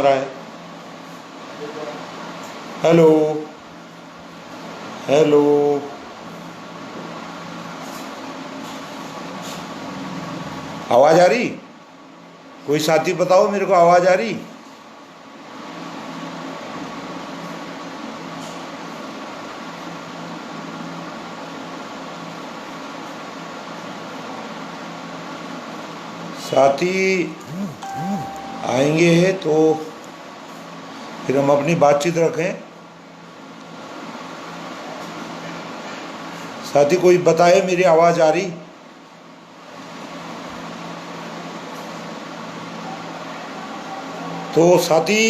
रहा है। Hello hello, आवाज आ रही? कोई साथी बताओ मेरे को, आवाज आ रही? साथी आएंगे तो फिर हम अपनी बातचीत रखें। साथी कोई बताए मेरी आवाज आ रही? तो साथी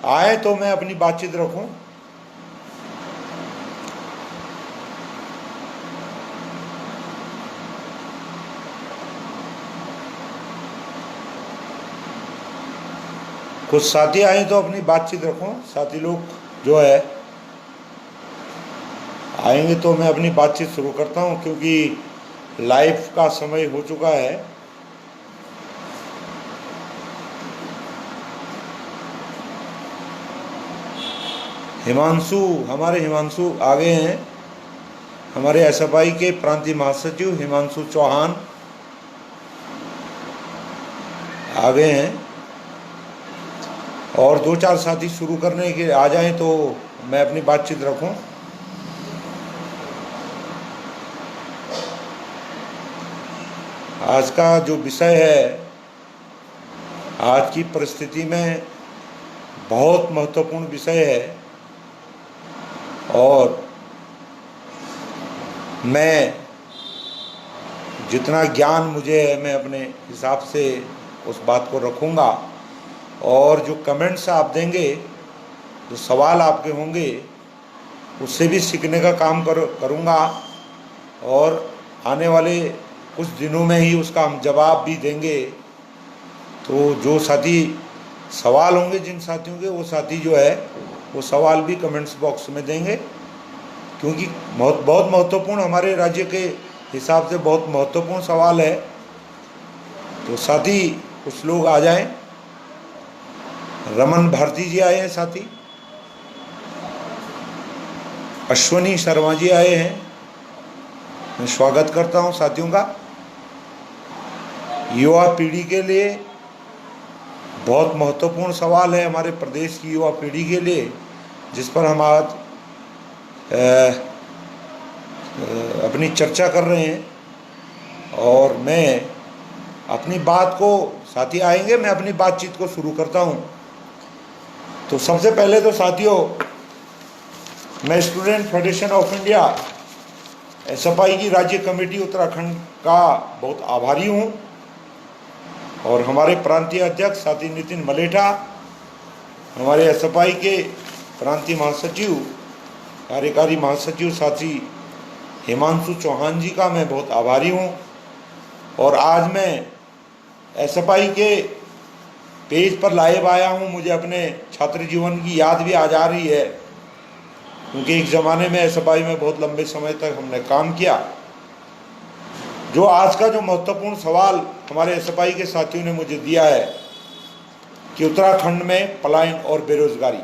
आए तो मैं अपनी बातचीत रखूं। कुछ साथी आए तो अपनी बातचीत रखूं। साथी लोग जो है आएंगे तो मैं अपनी बातचीत शुरू करता हूं, क्योंकि लाइव का समय हो चुका है। हिमांशु, हमारे हिमांशु आ गए हैं। हमारे एसएफआई के प्रांतीय महासचिव हिमांशु चौहान आ गए हैं। और दो चार साथी शुरू करने के आ जाएं तो मैं अपनी बातचीत रखूं। आज का जो विषय है, आज की परिस्थिति में बहुत महत्वपूर्ण विषय है, और मैं जितना ज्ञान मुझे है मैं अपने हिसाब से उस बात को रखूँगा। और जो कमेंट्स आप देंगे, जो सवाल आपके होंगे, उससे भी सीखने का काम करूँगा। और आने वाले कुछ दिनों में ही उसका हम जवाब भी देंगे। तो जो साथी सवाल होंगे जिन साथियों के, वो साथी जो है वो सवाल भी कमेंट्स बॉक्स में देंगे, क्योंकि बहुत महत्वपूर्ण, हमारे राज्य के हिसाब से बहुत महत्वपूर्ण सवाल है। तो साथी कुछ लोग आ जाएं। रमन भारती जी आए हैं साथी, अश्वनी शर्मा जी आए हैं। मैं स्वागत करता हूं साथियों का। युवा पीढ़ी के लिए बहुत महत्वपूर्ण सवाल है, हमारे प्रदेश की युवा पीढ़ी के लिए, जिस पर हम आज अपनी चर्चा कर रहे हैं। और मैं अपनी बात को, साथी आएंगे, मैं अपनी बातचीत को शुरू करता हूं। तो सबसे पहले तो साथियों, मैं student federation of India SFI की राज्य कमेटी उत्तराखंड का बहुत आभारी हूं। और हमारे प्रांतीय अध्यक्ष साथी नितिन मलेठा, हमारे एसएफआई के प्रांतीय महासचिव, कार्यकारी महासचिव साथी हिमांशु चौहान जी का मैं बहुत आभारी हूं। और आज मैं एसएफआई के पेज पर लाइव आया हूं। मुझे अपने छात्र जीवन की याद भी आ जा रही है, क्योंकि एक ज़माने में एसएफआई में बहुत लंबे समय तक हमने काम किया। जो आज का जो महत्वपूर्ण सवाल हमारे एसएफआई के साथियों ने मुझे दिया है कि उत्तराखंड में पलायन और बेरोजगारी,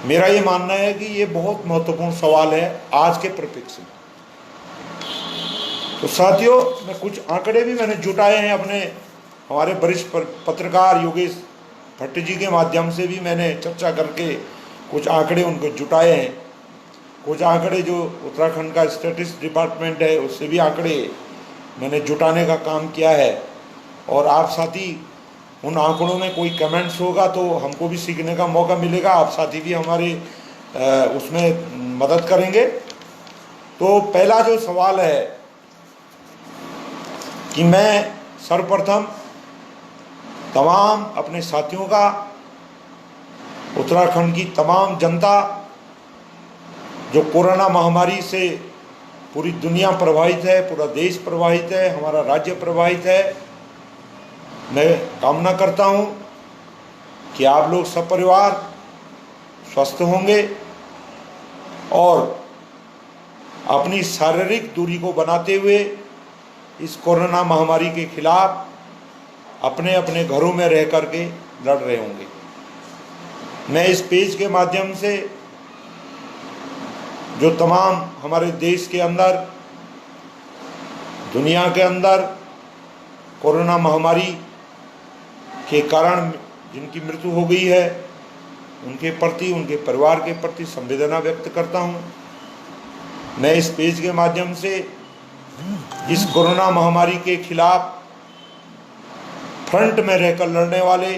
मेरा ये मानना है कि ये बहुत महत्वपूर्ण सवाल है आज के परिप्रेक्ष्य में। तो साथियों, मैं कुछ आंकड़े भी मैंने जुटाए हैं, अपने हमारे वरिष्ठ पत्रकार योगेश भट्ट जी के माध्यम से भी मैंने चर्चा करके कुछ आंकड़े उनको जुटाए हैं। कुछ आंकड़े जो उत्तराखंड का स्टैटिस्टिक्स डिपार्टमेंट है, उससे भी आंकड़े मैंने जुटाने का काम किया है। और आप साथी उन आंकड़ों में कोई कमेंट्स होगा तो हमको भी सीखने का मौका मिलेगा, आप साथी भी हमारे उसमें मदद करेंगे। तो पहला जो सवाल है कि मैं सर्वप्रथम तमाम अपने साथियों का, उत्तराखंड की तमाम जनता जो कोरोना महामारी से पूरी दुनिया प्रभावित है, पूरा देश प्रभावित है, हमारा राज्य प्रभावित है, मैं कामना करता हूं कि आप लोग सब परिवार स्वस्थ होंगे और अपनी शारीरिक दूरी को बनाते हुए इस कोरोना महामारी के खिलाफ अपने अपने घरों में रह करके लड़ रहे होंगे। मैं इस पेज के माध्यम से जो तमाम हमारे देश के अंदर, दुनिया के अंदर कोरोना महामारी के कारण जिनकी मृत्यु हो गई है, उनके प्रति, उनके परिवार के प्रति संवेदना व्यक्त करता हूँ। मैं इस पेज के माध्यम से इस कोरोना महामारी के खिलाफ फ्रंट में रहकर लड़ने वाले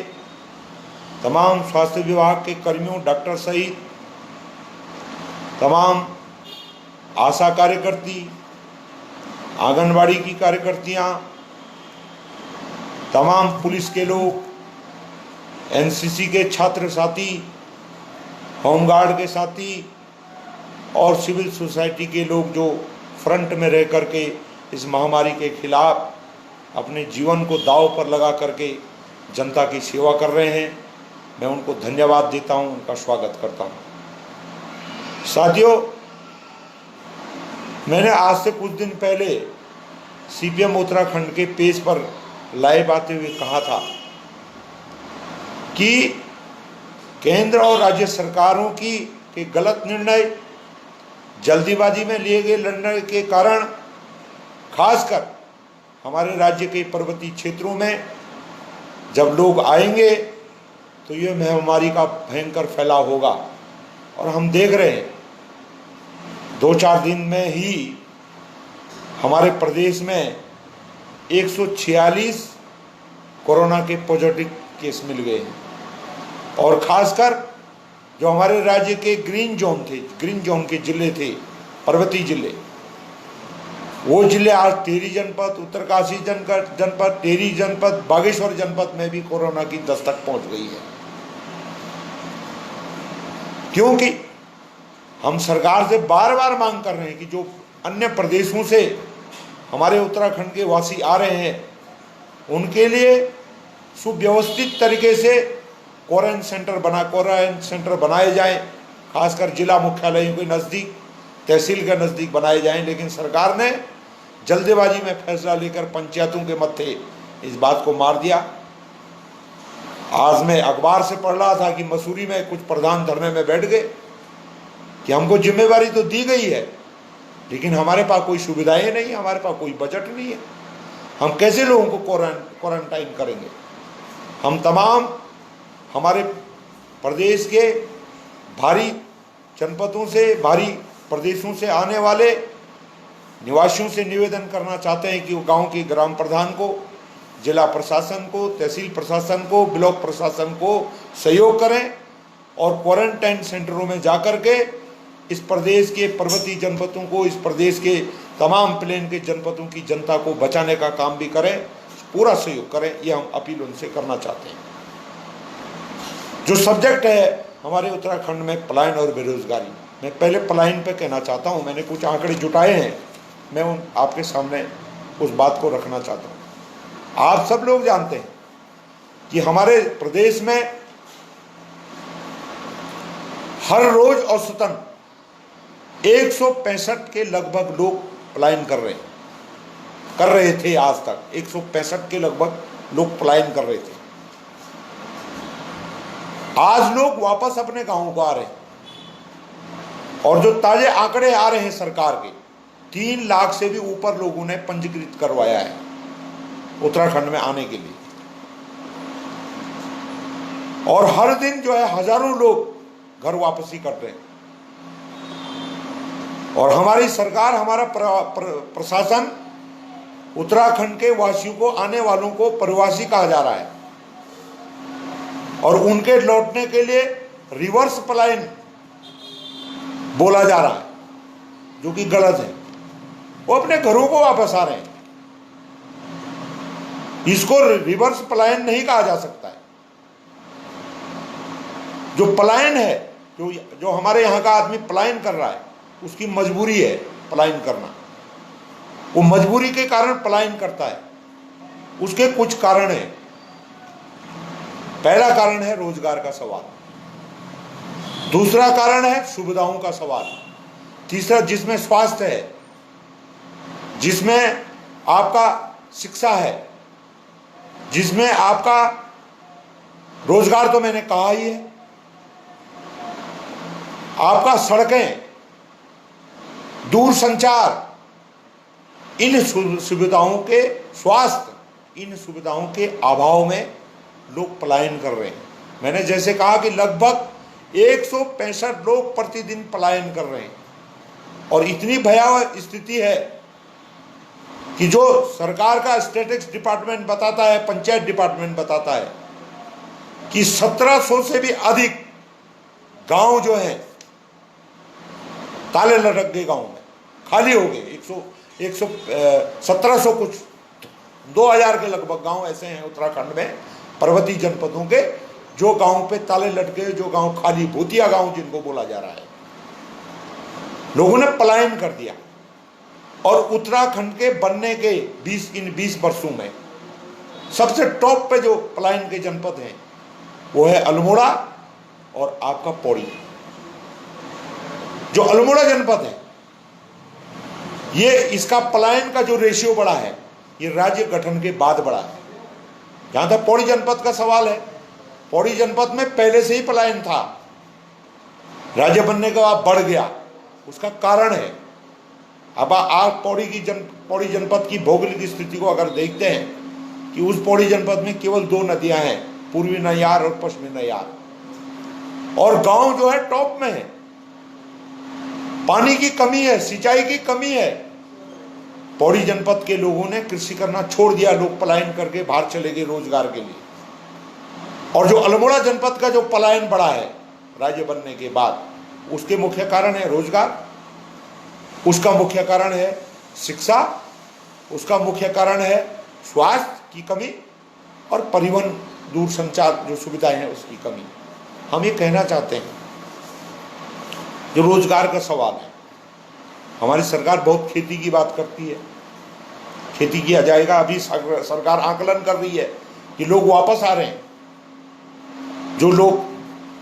तमाम स्वास्थ्य विभाग के कर्मियों, डॉक्टर सहित तमाम आशा कार्यकर्ती, आंगनबाड़ी की कार्यकर्तियाँ, तमाम पुलिस के लोग, एनसीसी के छात्र साथी, होमगार्ड के साथी और सिविल सोसाइटी के लोग जो फ्रंट में रह करके इस महामारी के खिलाफ अपने जीवन को दांव पर लगा करके जनता की सेवा कर रहे हैं, मैं उनको धन्यवाद देता हूं, उनका स्वागत करता हूं। साथियों, मैंने आज से कुछ दिन पहले सीपीएम उत्तराखंड के पेज पर लाइव आते हुए कहा था कि केंद्र और राज्य सरकारों के गलत निर्णय, जल्दीबाजी में लिए गए निर्णय के कारण खासकर हमारे राज्य के पर्वतीय क्षेत्रों में जब लोग आएंगे तो ये महामारी का भयंकर फैलाव होगा। और हम देख रहे हैं 2-4 दिन में ही हमारे प्रदेश में 146 कोरोना के पॉजिटिव केस मिल गए हैं। और खासकर जो हमारे राज्य के ग्रीन जोन के जिले थे, पर्वतीय जिले, वो जिले आज टिहरी जनपद, उत्तरकाशी जनपद, टिहरी जनपद, बागेश्वर जनपद में भी कोरोना की दस्तक पहुंच गई है। क्योंकि हम सरकार से बार बार मांग कर रहे हैं कि जो अन्य प्रदेशों से हमारे उत्तराखंड के वासी आ रहे हैं, उनके लिए सुव्यवस्थित तरीके से क्वारंटाइन सेंटर बनाए जाएं, खासकर जिला मुख्यालयों के नज़दीक, तहसील के नज़दीक बनाए जाएं। लेकिन सरकार ने जल्दबाजी में फैसला लेकर पंचायतों के मत्थे इस बात को मार दिया। आज मैं अखबार से पढ़ रहा था कि मसूरी में कुछ प्रधान धरने में बैठ गए कि हमको जिम्मेवारी तो दी गई है, लेकिन हमारे पास कोई सुविधाएं नहीं, हमारे पास कोई बजट नहीं है, हम कैसे लोगों को क्वारंटाइन करेंगे। हम तमाम हमारे प्रदेश के भारी जनपदों से, भारी प्रदेशों से आने वाले निवासियों से निवेदन करना चाहते हैं कि वो गांव के ग्राम प्रधान को, जिला प्रशासन को, तहसील प्रशासन को, ब्लॉक प्रशासन को सहयोग करें और क्वारंटाइन सेंटरों में जाकर के इस प्रदेश के पर्वतीय जनपदों को, इस प्रदेश के तमाम प्लेन के जनपदों की जनता को बचाने का काम भी करें, पूरा सहयोग करें। ये हम अपील उनसे करना चाहते हैं। जो सब्जेक्ट है हमारे उत्तराखंड में पलायन और बेरोजगारी, मैं पहले पलायन पे कहना चाहता हूँ। मैंने कुछ आंकड़े जुटाए हैं, मैं उन आपके सामने उस बात को रखना चाहता हूँ। आप सब लोग जानते हैं कि हमारे प्रदेश में हर रोज औसतन 165 के लगभग लोग पलायन कर रहे थे। आज तक 165 के लगभग लोग पलायन कर रहे थे। आज लोग वापस अपने गांवों को आ रहे हैं और जो ताजे आंकड़े आ रहे हैं सरकार के, 3 लाख से भी ऊपर लोगों ने पंजीकृत करवाया है उत्तराखंड में आने के लिए। और हर दिन जो है हजारों लोग घर वापसी कर रहे हैं। और हमारी सरकार, हमारा प्रशासन उत्तराखंड के वासियों को, आने वालों को प्रवासी कहा जा रहा है और उनके लौटने के लिए रिवर्स पलायन बोला जा रहा है, जो कि गलत है। वो अपने घरों को वापस आ रहे हैं। इसको रिवर्स पलायन नहीं कहा जा सकता है। जो पलायन है, जो हमारे यहाँ का आदमी पलायन कर रहा है, उसकी मजबूरी है पलायन करना। वो मजबूरी के कारण पलायन करता है। उसके कुछ कारण हैं। पहला कारण है रोजगार का सवाल, दूसरा कारण है सुविधाओं का सवाल, तीसरा जिसमें स्वास्थ्य है, जिसमें आपका शिक्षा है, जिसमें आपका रोजगार तो मैंने कहा ही है, आपका सड़कें, दूर संचार, इन सुविधाओं के, स्वास्थ्य, इन सुविधाओं के अभाव में लोग पलायन कर रहे हैं। मैंने जैसे कहा कि लगभग 165 लोग प्रतिदिन पलायन कर रहे हैं, और इतनी भयावह स्थिति है कि जो सरकार का स्टैटिस्टिक्स डिपार्टमेंट बताता है, पंचायत डिपार्टमेंट बताता है कि 1700 से भी अधिक गांव जो हैं ताले लटक गए, गांव में खाली हो गए। 1700 कुछ 2000 के लगभग गांव ऐसे हैं उत्तराखंड में, पर्वतीय जनपदों के, जो गांव पे ताले लटके, जो गांव खाली, भूतिया गांव जिनको बोला जा रहा है, लोगों ने पलायन कर दिया। और उत्तराखंड के बनने के 20 वर्षों में सबसे टॉप पे जो पलायन के जनपद हैं वो है अल्मोड़ा और आपका पौड़ी। जो अल्मोड़ा जनपद है, ये इसका पलायन का जो रेशियो बढ़ा है, ये राज्य गठन के बाद बढ़ा है। जहां तक पौड़ी जनपद का सवाल है, पौड़ी जनपद में पहले से ही पलायन था, राज्य बनने के बाद बढ़ गया। उसका कारण है, अब आप पौड़ी जनपद की भौगोलिक स्थिति को अगर देखते हैं कि उस पौड़ी जनपद में केवल 2 नदियां हैं, पूर्वी नैयार और पश्चिमी नैयार, और गांव जो है टॉप में है। पानी की कमी है, सिंचाई की कमी है। पौड़ी जनपद के लोगों ने कृषि करना छोड़ दिया, लोग पलायन करके बाहर चले गए रोजगार के लिए। और जो अल्मोड़ा जनपद का जो पलायन बढ़ा है राज्य बनने के बाद, उसके मुख्य कारण है रोजगार, उसका मुख्य कारण है शिक्षा, उसका मुख्य कारण है स्वास्थ्य की कमी, और परिवहन, दूर संचार जो सुविधाएं हैं उसकी कमी। हम ये कहना चाहते हैं, जो रोजगार का सवाल है, हमारी सरकार बहुत खेती की बात करती है, खेती किया जाएगा। अभी सरकार आकलन कर रही है कि लोग वापस आ रहे हैं, जो लोग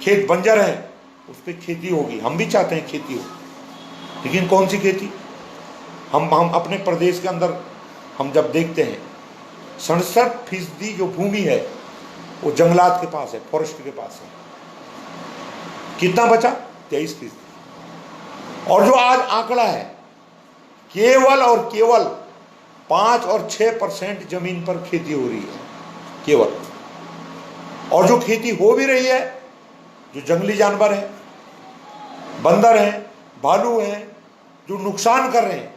खेत बंजर हैं उस पर खेती होगी। हम भी चाहते हैं खेती हो, लेकिन कौन सी खेती? हम अपने प्रदेश के अंदर हम जब देखते हैं 67% जो भूमि है वो जंगलात के पास है, फॉरेस्ट के पास है। कितना बचा? 23%। और जो आज आंकड़ा है, केवल और केवल 5 और 6% जमीन पर खेती हो रही है केवल। और जो खेती हो भी रही है, जो जंगली जानवर है, बंदर हैं, भालू हैं, जो नुकसान कर रहे हैं,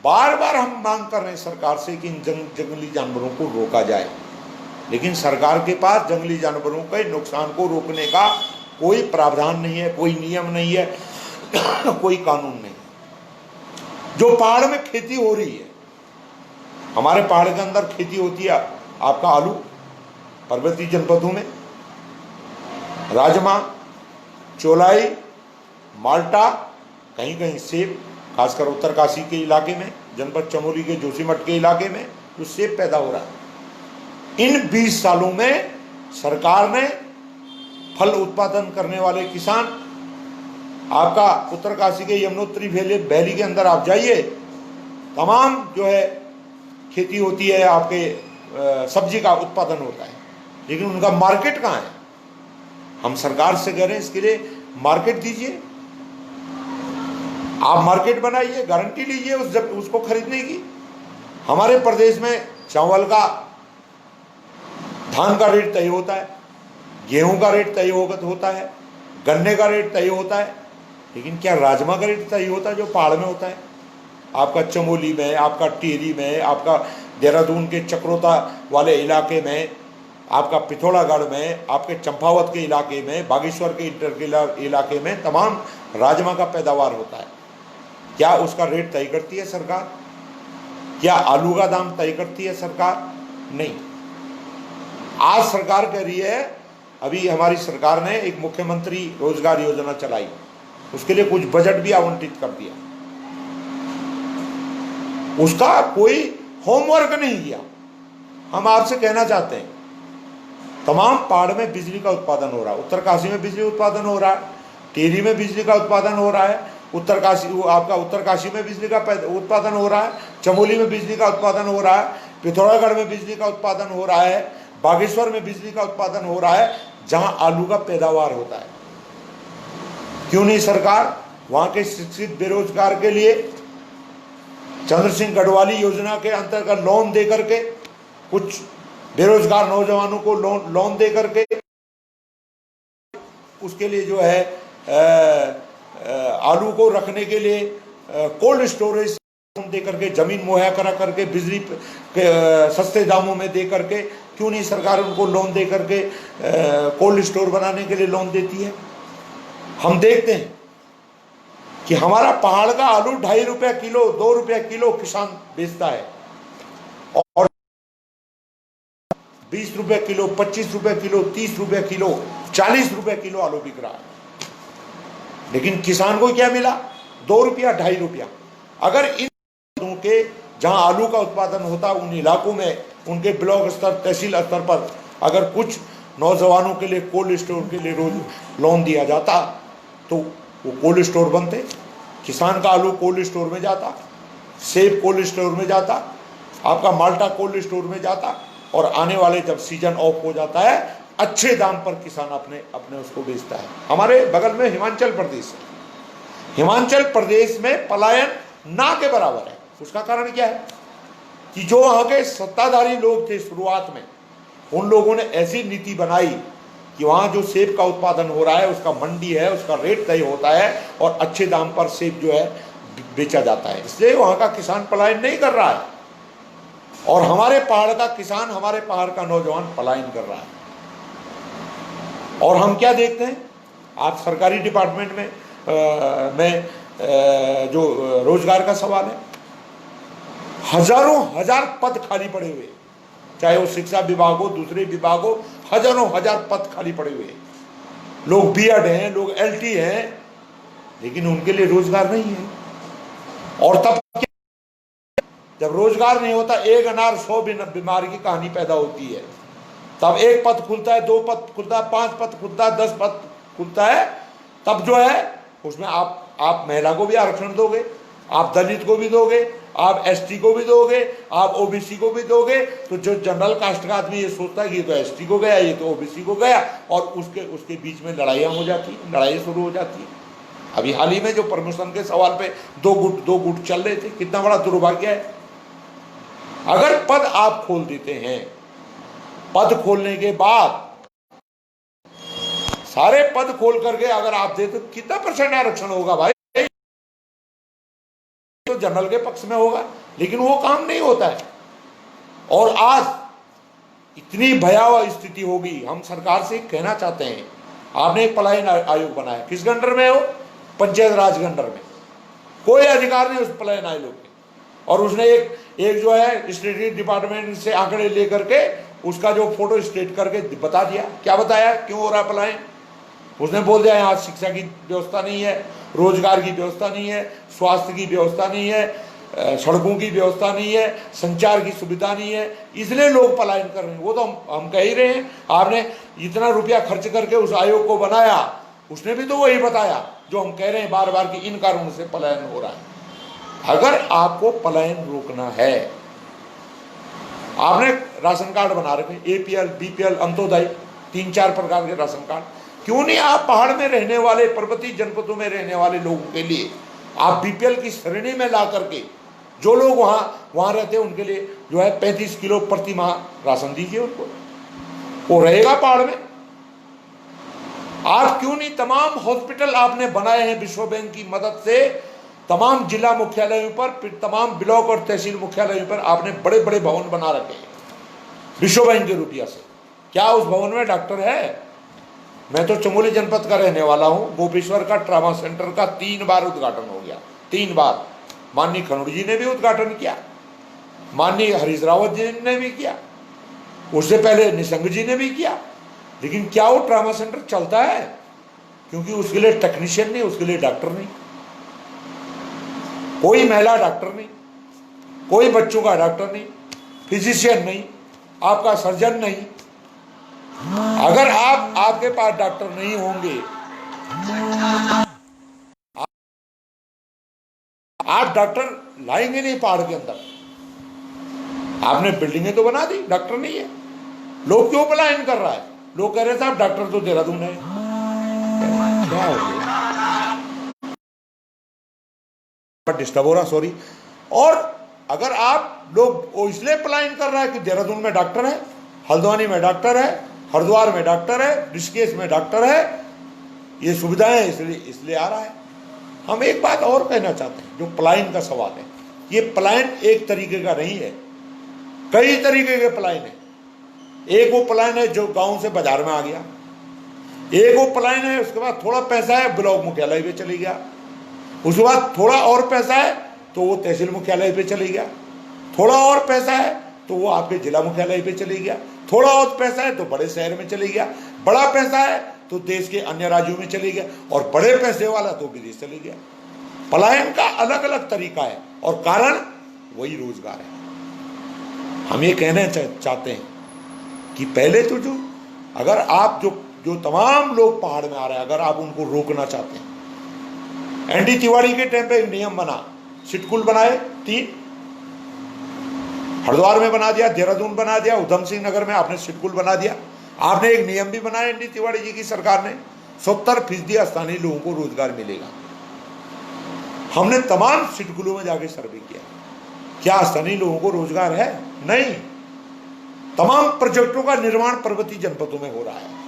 बार बार हम मांग कर रहे हैं सरकार से कि इन जंगली जानवरों को रोका जाए, लेकिन सरकार के पास जंगली जानवरों के नुकसान को रोकने का कोई प्रावधान नहीं है, कोई नियम नहीं है, कोई कानून नहीं। जो पहाड़ में खेती हो रही है, हमारे पहाड़ के अंदर खेती होती है आपका आलू, पर्वतीय जनपदों में राजमा, चौलाई, माल्टा, कहीं कहीं सेब, खासकर उत्तरकाशी के इलाके में, जनपद चमोली के जोशीमठ के इलाके में जो सेब पैदा हो रहा है। इन 20 सालों में सरकार ने फल उत्पादन करने वाले किसान, आपका उत्तरकाशी के यमुनोत्री वैली के अंदर आप जाइए, तमाम जो है खेती होती है, आपके सब्जी का उत्पादन होता है, लेकिन उनका मार्केट कहाँ है? हम सरकार से कह रहे हैं इसके लिए मार्केट दीजिए, आप मार्केट बनाइए, गारंटी लीजिए उसको खरीदने की। हमारे प्रदेश में चावल का, धान का रेट तय होता है, गेहूं का रेट तय होता है, गन्ने का रेट तय होता है, लेकिन क्या राजमा का रेट तय होता है जो पहाड़ में होता है? आपका चमोली में, आपका टिहरी में, आपका देहरादून के चक्रोता वाले इलाके में, आपका पिथौरागढ़ में, आपके चंपावत के इलाके में, बागेश्वर के इलाके में तमाम राजमा का पैदावार होता है। क्या उसका रेट तय करती है सरकार? क्या आलू का दाम तय करती है सरकार? नहीं। आज सरकार कह रही है, अभी हमारी सरकार ने एक मुख्यमंत्री रोजगार योजना चलाई, उसके लिए कुछ बजट भी आवंटित कर दिया, उसका कोई होमवर्क नहीं किया। हम आपसे कहना चाहते हैं, तमाम पहाड़ में बिजली का उत्पादन हो रहा है, उत्तरकाशी में बिजली उत्पादन हो रहा है, टिहरी में बिजली का उत्पादन हो रहा है, उत्तरकाशी में बिजली का उत्पादन हो रहा है, चमोली में बिजली का उत्पादन हो रहा है, पिथौरागढ़ में बिजली का उत्पादन हो रहा है, बागेश्वर में बिजली का उत्पादन हो रहा है जहां आलू का पैदावार होता है। क्यों नहीं सरकार वहां के शिक्षित बेरोजगार के लिए चंद्र सिंह गढ़वाली योजना के अंतर्गत लोन दे करके, कुछ बेरोजगार नौजवानों को लोन दे करके उसके लिए जो है आलू को रखने के लिए कोल्ड स्टोरेज दे करके, जमीन मुहैया करा करके, बिजली के सस्ते दामों में दे करके, क्यों नहीं सरकार उनको लोन दे करके कोल्ड स्टोर बनाने के लिए लोन देती है। हम देखते हैं कि हमारा पहाड़ का आलू 2.5 रुपया किलो, 2 रुपया किलो किसान बेचता है और 20 रुपए किलो, 25 रुपए किलो, 30 रुपए किलो, 40 रुपए किलो आलू बिक रहा है। लेकिन किसान को क्या मिला? 2 रुपया, 2.5 रुपया। अगर इन के जहां आलू का उत्पादन होता है उन इलाकों में, उनके ब्लॉक स्तर, तहसील स्तर पर अगर कुछ नौजवानों के लिए कोल्ड स्टोर के लिए रोज लोन दिया जाता तो वो कोल्ड स्टोर बनते, किसान का आलू कोल्ड स्टोर में जाता, सेब कोल्ड स्टोर में जाता, आपका माल्टा कोल्ड स्टोर में जाता, और आने वाले जब सीजन ऑफ हो जाता है अच्छे दाम पर किसान अपने उसको बेचता है। हमारे बगल में हिमाचल प्रदेश है, हिमाचल प्रदेश में पलायन ना के बराबर है। उसका कारण क्या है कि जो वहां के सत्ताधारी लोग थे शुरुआत में, उन लोगों ने ऐसी नीति बनाई कि वहां जो सेब का उत्पादन हो रहा है उसका मंडी है, उसका रेट तय होता है और अच्छे दाम पर सेब जो है बेचा जाता है। इसलिए वहां का किसान पलायन नहीं कर रहा है और हमारे पहाड़ का किसान, हमारे पहाड़ का नौजवान पलायन कर रहा है। और हम क्या देखते हैं, आप सरकारी डिपार्टमेंट में जो रोजगार का सवाल है, हजारों हजार पद खाली पड़े हुए, चाहे वो शिक्षा विभाग हो, दूसरे विभाग हो, हजारों हजार पद खाली पड़े हुए। लोग बीएड हैं, लोग एलटी हैं, लेकिन उनके लिए रोजगार नहीं है। और तब जब रोजगार नहीं होता, एक अनार 100 बीमारी की कहानी पैदा होती है। तब एक पद खुलता है, 2 पद खुलता है, 5 पद खुलता है, 10 पद खुलता है, तब जो है उसमें आप महिला को भी आरक्षण दोगे, आप दलित को भी दोगे, आप एसटी को भी दोगे, आप ओबीसी को भी दोगे, तो जो जनरल कास्ट का आदमी ये सोचता है कि ये तो एसटी को गया, ये तो ओबीसी को गया, और उसके बीच में लड़ाइयाँ हो जाती है, लड़ाई शुरू हो जाती है। अभी हाल ही में जो प्रमोशन के सवाल पे दो गुट चल रहे थे, कितना बड़ा दुर्भाग्य है। अगर पद आप खोल देते हैं, पद खोलने के बाद सारे पद खोल करके अगर आप देते तो कितना % आरक्षण होगा भाई? तो जनरल के पक्ष में होगा, लेकिन वो काम नहीं होता है। और आज इतनी भयावह स्थिति होगी। हम सरकार से कहना चाहते हैं, आपने एक पलायन आयोग बनाया, किस गंडर में हो? पंचायत राज गंडर में। कोई अधिकार नहीं उस पलायन आयोग के। और उसने एक जो है स्टेटिस्टिक्स डिपार्टमेंट से आंकड़े लेकर के उसका जो फोटो स्टेट करके बता दिया। क्या बताया क्यों हो रहा है पलायन? उसने बोल दिया यहाँ शिक्षा की व्यवस्था नहीं है, रोजगार की व्यवस्था नहीं है, स्वास्थ्य की व्यवस्था नहीं है, सड़कों की व्यवस्था नहीं है, संचार की सुविधा नहीं है, इसलिए लोग पलायन कर रहे हैं। वो तो हम कह ही रहे हैं। आपने इतना रुपया खर्च करके उस आयोग को बनाया, उसने भी तो वही बताया जो हम कह रहे हैं बार बार कि इन कारणों से पलायन हो रहा है। अगर आपको पलायन रोकना है, आपने राशन कार्ड बना रखे, एपीएल, बीपीएल, अंत्योदय, 3-4 प्रकार के राशन कार्ड, क्यों नहीं आप पहाड़ में रहने वाले, पर्वतीय जनपदों में रहने वाले लोगों के लिए आप बीपीएल की श्रेणी में ला करके जो लोग वहां रहते हैं उनके लिए जो है 35 किलो प्रति माह राशन दीजिए उनको, वो रहेगा पहाड़ में। आप क्यों नहीं तमाम हॉस्पिटल आपने बनाए हैं विश्व बैंक की मदद से, तमाम जिला मुख्यालयों पर, तमाम ब्लॉक और तहसील मुख्यालयों पर आपने बड़े बड़े भवन बना रखे हैं विश्व बैंक के रुपया से। क्या उस भवन में डॉक्टर है? मैं तो चमोली जनपद का रहने वाला हूं। गोपेश्वर का ट्रामा सेंटर का 3 बार उद्घाटन हो गया, 3 बार। माननीय खनौड़ जी ने भी उद्घाटन किया, माननीय हरीश रावत जी ने भी किया, उससे पहले निशंक जी ने भी किया, लेकिन क्या वो ट्रामा सेंटर चलता है? क्योंकि उसके लिए टेक्नीशियन नहीं, उसके लिए डॉक्टर नहीं, कोई महिला डॉक्टर नहीं, कोई बच्चों का डॉक्टर नहीं, फिजिशियन नहीं, आपका सर्जन नहीं। अगर आपके पास डॉक्टर नहीं होंगे, आप डॉक्टर लाएंगे नहीं पहाड़ के अंदर। आपने बिल्डिंगें तो बना दी, डॉक्टर नहीं है। लोग क्यों पलायन कर रहा है? लोग कह रहे साहब डॉक्टर तो देहरादून है। क्या हो गया? डिस्टर्ब हो रहा, सॉरी। और अगर आप लोग वो इसलिए पलायन कर रहा है कि देहरादून में डॉक्टर है, हल्द्वानी में डॉक्टर है, हरिद्वार में डॉक्टर है, ऋषिकेश में डॉक्टर है, ये सुविधाएं इसलिए आ रहा है। हम एक बात और कहना चाहते हैं, जो पलायन का सवाल है, ये पलायन एक तरीके का नहीं है, कई तरीके के पलायन है। एक वो पलायन है जो गांव से बाजार में आ गया, एक वो पलायन है उसके बाद थोड़ा पैसा है ब्लॉक मुख्यालय पे चले गया, उसके बाद थोड़ा और पैसा है तो वो तहसील मुख्यालय पे चले गया, थोड़ा और पैसा है तो वो आपके जिला मुख्यालय पे चले गया, थोड़ा और पैसा है तो बड़े शहर में चले गया, बड़ा पैसा है तो देश के अन्य राज्यों में चले गया, और बड़े पैसे वाला तो विदेश चले गया। पलायन का अलग अलग तरीका है और कारण वही रोजगार है। हम ये कहना चाहते हैं कि पहले तो जो अगर आप जो तमाम लोग पहाड़ में आ रहे हैं, अगर आप उनको रोकना चाहते हैं, एनडी तिवारी के टाइम पे एक नियम बना, सिटकुल बनाए 3, हरिद्वार में बना दिया, देहरादून बना दिया, उधम सिंह नगर में आपने सिटकुल बना दिया। आपने एक नियम भी बनाया एनडी तिवारी जी की सरकार ने, 70% स्थानीय लोगों को रोजगार मिलेगा। हमने तमाम सिटकुलों में जाके सर्वे किया, क्या स्थानीय लोगों को रोजगार है? नहीं। तमाम प्रोजेक्टों का निर्माण पर्वतीय जनपदों में हो रहा है।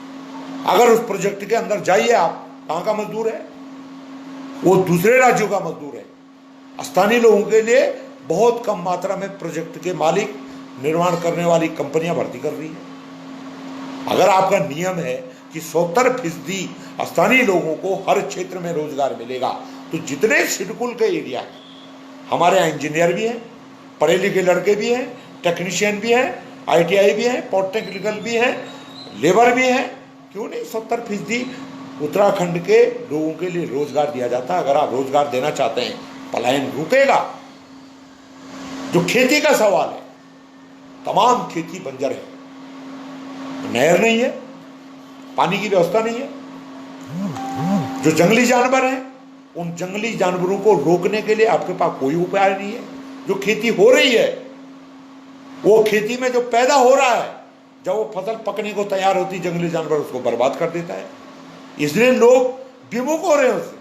अगर उस प्रोजेक्ट के अंदर जाइए आप, कहां का मजदूर है? वो दूसरे राज्यों का मजदूर है। स्थानीय लोगों के लिए बहुत कम मात्रा में प्रोजेक्ट के मालिक, निर्माण करने वाली कंपनियां भर्ती कर रही है। अगर आपका नियम है कि 70% स्थानीय लोगों को हर क्षेत्र में रोजगार मिलेगा, तो जितने सिडकुल के एरिया है, हमारे यहाँ इंजीनियर भी हैं, पढ़े लिखे लड़के भी हैं, टेक्नीशियन भी हैं, ITI भी हैं, पॉलिटेक्निकल भी हैं, लेबर भी हैं, क्यों नहीं 70% उत्तराखंड के लोगों के लिए रोजगार दिया जाता है। अगर आप रोजगार देना चाहते हैं, पलायन रुकेगा। जो खेती का सवाल है, तमाम खेती बंजर है, नहर नहीं है, पानी की व्यवस्था नहीं है। जो जंगली जानवर हैं, उन जंगली जानवरों को रोकने के लिए आपके पास कोई उपाय नहीं है। जो खेती हो रही है, वो खेती में जो पैदा हो रहा है, जब वो फसल पकने को तैयार होती, जंगली जानवर उसको बर्बाद कर देता है। इसलिए लोग विमुख हो रहे हैं उससे।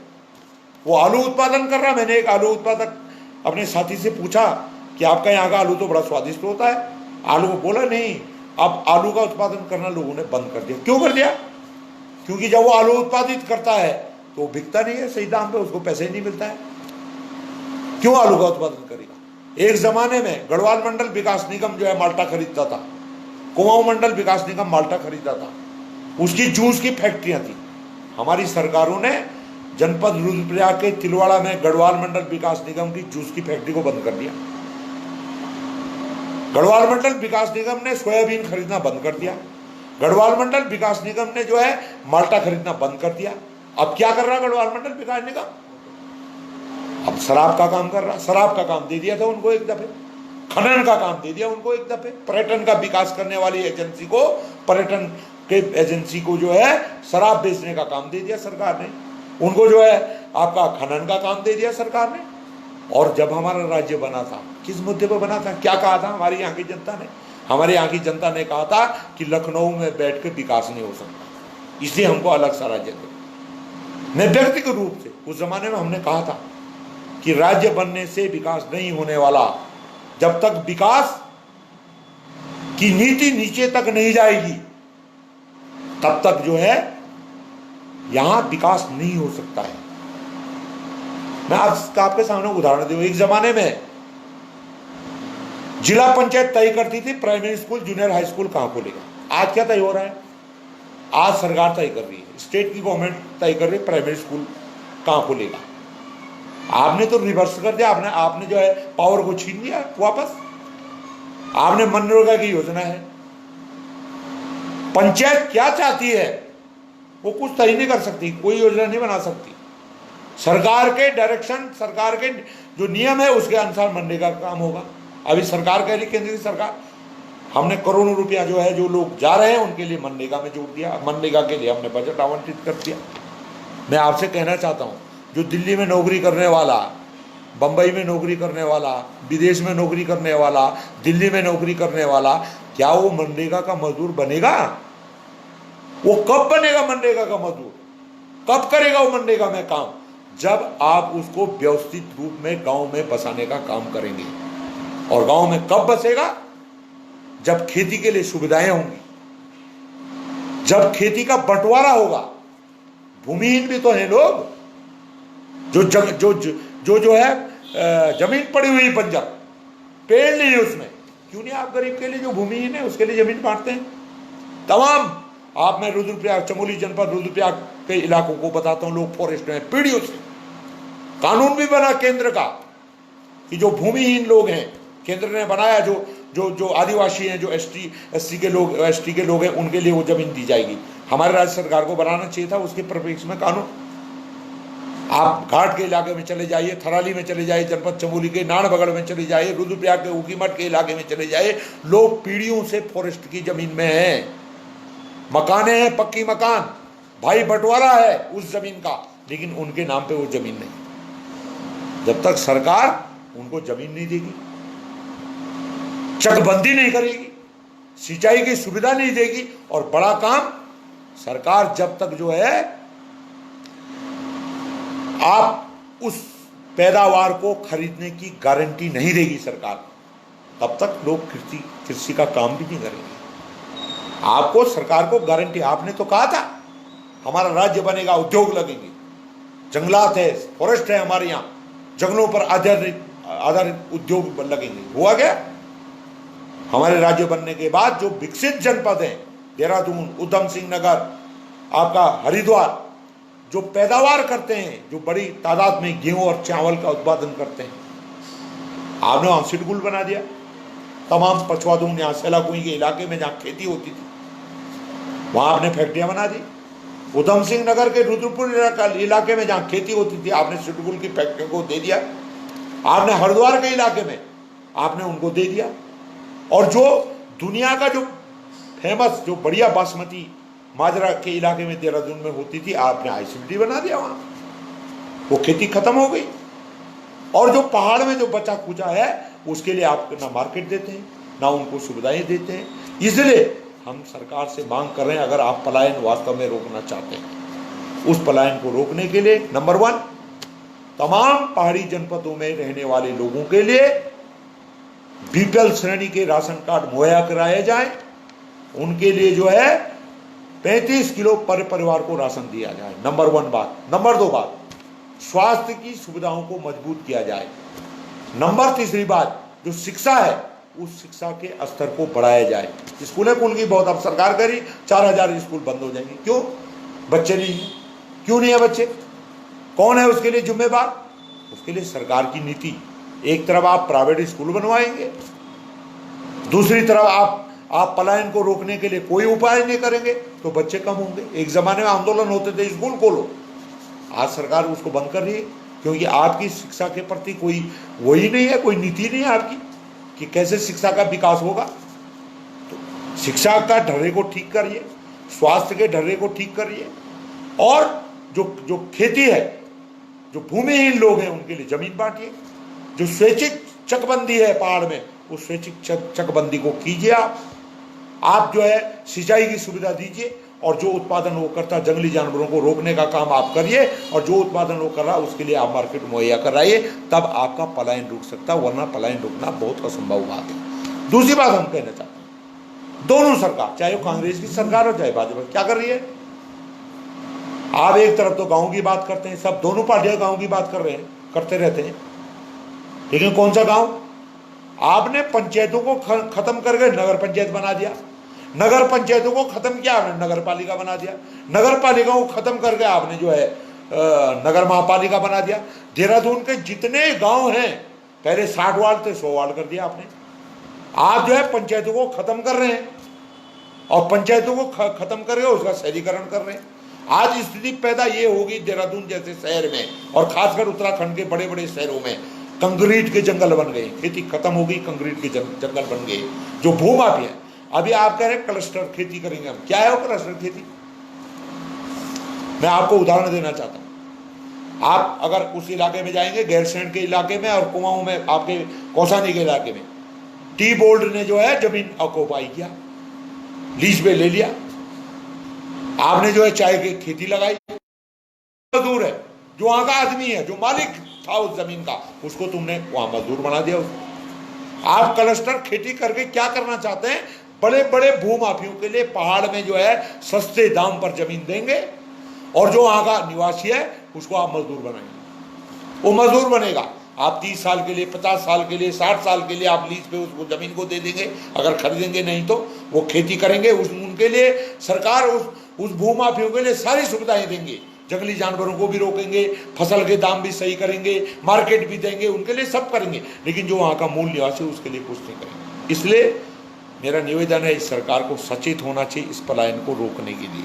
वो आलू उत्पादन कर रहा, मैंने एक आलू उत्पादक अपने साथी से पूछा कि आपका यहाँ का आलू तो बड़ा स्वादिष्ट होता है। आलू को बोला नहीं, अब आलू का उत्पादन करना लोगों ने बंद कर दिया। क्यों कर दिया? क्योंकि जब वो आलू उत्पादित करता है तो वो बिकता नहीं है सही दाम पे, उसको पैसे ही नहीं मिलता है। क्यों आलू का उत्पादन करेगा? एक जमाने में गढ़वाल मंडल विकास निगम जो है माल्टा खरीदता था, कुमाऊं मंडल विकास निगम माल्टा खरीदता था, उसकी जूस की फैक्ट्रियां थी। हमारी सरकारों ने जनपद रुद्रप्रयाग के तिलवाड़ा में गढ़वाल मंडल विकास निगम की जूस की फैक्ट्री को बंद कर दिया। गढ़वाल मंडल विकास निगम ने सोयाबीन खरीदना बंद कर दिया। गढ़वाल मंडल विकास निगम ने जो है माल्टा खरीदना बंद कर दिया। अब क्या कर रहा है गढ़वाल मंडल विकास निगम? अब शराब का काम कर रहा। शराब का काम दे दिया था उनको एक दफे, खनन का काम दे दिया उनको एक दफे। पर्यटन का विकास करने वाली एजेंसी को, पर्यटन के एजेंसी को जो है शराब बेचने का काम दे दिया सरकार ने। उनको जो है आपका खनन का काम दे दिया सरकार ने। और जब हमारा राज्य बना था, किस मुद्दे पर बना था? क्या कहा था हमारी यहाँ की जनता ने? हमारे यहाँ की जनता ने कहा था कि लखनऊ में बैठ के विकास नहीं हो सकता, इसलिए हमको अलग सा राज्य दो। मैं व्यक्तिगत रूप से उस जमाने में हमने कहा था कि राज्य बनने से विकास नहीं होने वाला। जब तक विकास की नीति नीचे तक नहीं जाएगी, तब तक जो है यहां विकास नहीं हो सकता है। मैं आपके सामने उदाहरण दूं। एक जमाने में जिला पंचायत तय करती थी primary school, junior high school कहां खोलेगा। आज क्या तय हो रहा है? आज सरकार तय कर रही है, स्टेट की गवर्नमेंट तय कर रही है प्राइमरी स्कूल कहां खोलेगा। आपने तो रिवर्स कर दिया, आपने जो है पावर को छीन लिया वापस। आपने मनरेगा की योजना है, पंचायत क्या चाहती है वो कुछ तय नहीं कर सकती, कोई योजना नहीं बना सकती। सरकार के डायरेक्शन, सरकार के जो नियम है उसके अनुसार मनरेगा का काम होगा। अभी सरकार कह रही, केंद्र की सरकार, हमने करोड़ों रुपया जो है जो लोग जा रहे हैं उनके लिए मनरेगा में जोड़ दिया। मनरेगा के लिए हमने बजट आवंटित कर दिया। मैं आपसे कहना चाहता हूं, जो दिल्ली में नौकरी करने वाला, बंबई में नौकरी करने वाला, विदेश में नौकरी करने वाला, दिल्ली में नौकरी करने वाला, क्या वो मनरेगा का मजदूर बनेगा? वो कब बनेगा मनरेगा का मजदूर? कब करेगा वो मनरेगा में काम? जब आप उसको व्यवस्थित रूप में गांव में बसाने का काम करेंगे। और गांव में कब बसेगा? जब खेती के लिए सुविधाएं होंगी, जब खेती का बंटवारा होगा। भूमिहीन भी तो हैं लोग, जो है जमीन पड़ी हुई बंजर, पेड़ नहीं है उसमें। क्यों नहीं आप गरीब के लिए, जो भूमिहीन है उसके लिए जमीन बांटते हैं? तमाम आप, मैं रुद्रप्रयाग, चमोली जनपद रुद्रप्रयाग के इलाकों को बताता हूं, लोग फॉरेस्ट में पीढ़ियों से। कानून भी बना केंद्र का कि जो भूमिहीन लोग हैं, केंद्र ने बनाया, जो आदिवासी हैं, जो एसटी के लोग हैं, उनके लिए वो जमीन दी जाएगी। हमारे राज्य सरकार को बनाना चाहिए था उसके परिप्रेक्ष्य में कानून। आप घाट के इलाके में चले जाइए, थराली में चले जाइए, जनपद चमोली के नानबगड़ में चले जाइए, रुद्रप्रयाग के ऊखीमठ के इलाके में चले जाइए, लोग पीढ़ियों से फॉरेस्ट की जमीन में हैं, मकाने हैं, पक्की मकान, भाई बंटवारा है उस जमीन का, लेकिन उनके नाम पे वो जमीन नहीं। जब तक सरकार उनको जमीन नहीं देगी, चकबंदी नहीं करेगी, सिंचाई की सुविधा नहीं देगी, और बड़ा काम सरकार जब तक जो है आप उस पैदावार को खरीदने की गारंटी नहीं देगी सरकार, तब तक लोग कृषि का काम भी नहीं करेंगे। आपको सरकार को गारंटी, आपने तो कहा था हमारा राज्य बनेगा, उद्योग लगेंगे, जंगलात है, फॉरेस्ट है हमारे यहाँ, जंगलों पर आधारित उद्योग लगेंगे। हुआ क्या? हमारे राज्य बनने के बाद जो विकसित जनपद हैं, देहरादून, उधम सिंह नगर, आपका हरिद्वार, जो पैदावार करते हैं, जो बड़ी तादाद में गेहूं और चावल का उत्पादन करते हैं, आपने वहां सिडकुल बना दिया। तमाम पछवादून, यहाँ सेलाकुई के इलाके में जहाँ खेती होती थी, वहां आपने फैक्ट्रियां बना दी। उधम सिंह नगर के रुद्रपुर इलाके में जहाँ खेती होती थी, आपने सिडकुल की फैक्ट्री को दे दिया। आपने हरिद्वार के इलाके में आपने उनको दे दिया। और जो दुनिया का जो फेमस, जो बढ़िया बासमती माजरा के इलाके में, देहरादून में होती थी, आपने आईसीडी बना दिया वहां, वो खेती खत्म हो गई। और जो पहाड़ में जो बचा खुचा है, उसके लिए आप ना मार्केट देते हैं, ना उनको सुविधाएं देते हैं। इसलिए हम सरकार से मांग कर रहे हैं, अगर आप पलायन वास्तव में रोकना चाहते हैं, उस पलायन को रोकने के लिए नंबर 1, तमाम पहाड़ी जनपदों में रहने वाले लोगों के लिए बीपीएल श्रेणी के राशन कार्ड मुहैया कराए जाए। उनके लिए जो है 35 किलो पर परिवार को राशन दिया जाए, नंबर 1 बात। नंबर 2 बात, स्वास्थ्य की सुविधाओं को मजबूत किया जाए। नंबर 3 बात, जो शिक्षा है, उस शिक्षा के स्तर को बढ़ाया जाए। स्कूलें की बहुत अब सरकार करी, 4000 स्कूल बंद हो जाएंगे। क्यों? बच्चे नहीं है। क्यों नहीं है बच्चे? कौन है उसके लिए जिम्मेदार? उसके लिए सरकार की नीति। एक तरफ आप प्राइवेट स्कूल बनवाएंगे, दूसरी तरफ आप पलायन को रोकने के लिए कोई उपाय नहीं करेंगे, तो बच्चे कम होंगे। एक जमाने में आंदोलन होते थे, स्कूल खोलो, आज सरकार उसको बंद कर रही है, क्योंकि आपकी शिक्षा के प्रति कोई वही नहीं है, कोई नीति नहीं है आपकी कि कैसे शिक्षा का विकास होगा। तो शिक्षा का ढर्रे को ठीक करिए, स्वास्थ्य के ढर्रे को ठीक करिए, और जो खेती है, जो भूमिहीन लोग हैं, उनके लिए जमीन बांटिए। जो स्वैच्छिक चकबंदी है पहाड़ में, उस स्वैच्छिक चकबंदी को कीजिए। आप जो है सिंचाई की सुविधा दीजिए, और जो उत्पादन वो करता, जंगली जानवरों को रोकने का काम आप करिए, और जो उत्पादन वो कर रहा है उसके लिए आप मार्केट मुहैया कराइए, तब आपका पलायन रुक सकता, वरना पलायन रुकना बहुत असंभव बात है। दूसरी बात हम कहना चाहते हैं, दोनों सरकार, चाहे वो कांग्रेस की सरकार हो चाहे भाजपा, क्या कर रही है? आप एक तरफ तो गाँव की बात करते हैं, सब दोनों पार्टियां गाँव की बात करते रहते हैं, लेकिन कौन सा गाँव? आपने पंचायतों को खत्म करके नगर पंचायत बना दिया, नगर पंचायतों को खत्म किया आपने, नगर पालिका बना दिया, नगर पालिका को खत्म करके आपने जो है नगर महापालिका बना दिया। देहरादून के जितने गांव हैं, पहले 60 वार्ड थे, 100 वार्ड कर दिया आपने। आप जो है पंचायतों को खत्म कर रहे हैं, और पंचायतों को खत्म करके उसका शहरीकरण कर रहे हैं। आज स्थिति पैदा ये होगी देहरादून जैसे शहर में, और खासकर उत्तराखंड के बड़े बड़े शहरों में, कंक्रीट के जंगल बन गए, खेती खत्म हो गई, कंक्रीट के जंगल बन गए, जो भूमाफिया। अभी आप कह रहे हैं क्लस्टर खेती करेंगे हम, क्या है वो क्लस्टर खेती? मैं आपको उदाहरण देना चाहता हूं। आप अगर उस इलाके में जाएंगे, गैरसैंण के इलाके में और कुमाऊं में, आपके कौसानी के इलाके में, टी बोर्ड ने जो है जमीन ऑक्युपाई किया, लीज पे ले लिया। आपने जो है चाय की खेती लगाई, मजदूर है जो वहां का आदमी है, जो मालिक था उस जमीन का, उसको तुमने वहां मजदूर बना दिया उसको। आप क्लस्टर खेती करके क्या करना चाहते हैं? बड़े बड़े भूमाफियों के लिए पहाड़ में जो है सस्ते दाम पर जमीन देंगे, और जो वहां का निवासी है उसको आप मजदूर बनाएंगे। वो मजदूर बनेगा, आप 30 साल के लिए, 50 साल के लिए, 60 साल के लिए आप लीज पे उसको जमीन को दे देंगे। अगर खरीदेंगे नहीं तो वो खेती करेंगे। उनके लिए सरकार उस भूमाफियों के लिए सारी सुविधाएं देंगे, जंगली जानवरों को भी रोकेंगे, फसल के दाम भी सही करेंगे, मार्केट भी देंगे, उनके लिए सब करेंगे। लेकिन जो वहाँ का मूल निवासी उसके लिए कुछ नहीं करेंगे। इसलिए मेरा निवेदन है, इस सरकार को सचेत होना चाहिए इस पलायन को रोकने के लिए,